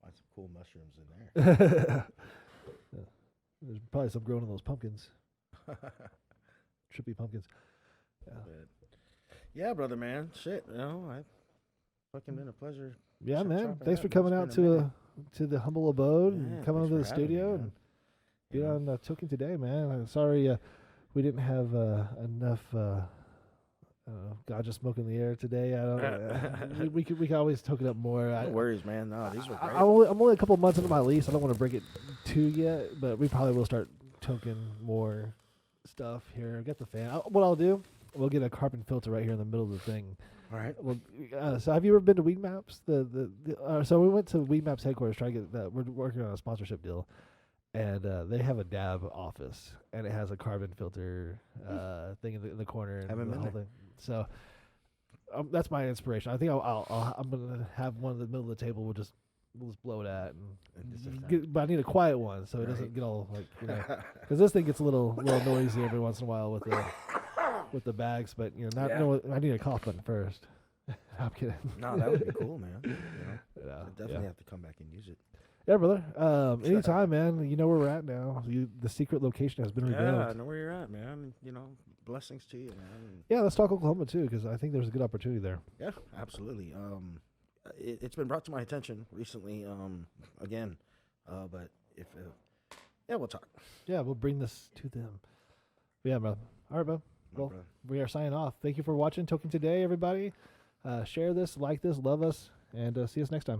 Find some cool mushrooms in there. Yeah. There's probably some growing in those pumpkins. Trippy pumpkins. Yeah. But, yeah, brother, man. Shit, I fucking been a pleasure. Yeah, man. chopping Thanks it for up. coming It's out been a minute. to the humble abode Yeah, and coming thanks over to the for having me, studio man. and You be know? on Toking today, man. I'm sorry we didn't have enough. Ganja smoke in the air today. I don't. we could always toke it up more. No worries, man. No, these were great. I'm only a couple months into my lease. I don't want to break it too yet, but we probably will start toking more stuff here. Get the fan. What I'll do, we'll get a carbon filter right here in the middle of the thing. All right. Well, so have you ever been to Weed Maps? So we went to Weed Maps headquarters trying to get that. We're working on a sponsorship deal, and they have a dab office, and it has a carbon filter thing in the corner. And Haven't the been whole there. thing. So that's my inspiration. I think I'm gonna have one in the middle of the table. We'll just blow it at, but I need a quiet one so it doesn't get all like because this thing gets a little noisy every once in a while with the bags. But I need a cough button first. I'm kidding. No, that would be cool, man. Yeah, I definitely have to come back and use it. yeah, brother. Anytime, man. You know where we're at now. The secret location has been revealed. Yeah, I know where you're at, man. Blessings to you, man. Yeah, let's talk Oklahoma too, because I think there's a good opportunity there. Yeah, absolutely. It's been brought to my attention recently, again, but if we'll talk. Yeah, we'll bring this to them. But yeah, bro. All right, bro. No, Well, bro. we are signing off. Thank you for watching Toking today, everybody. Share this, like this, love us, and see us next time.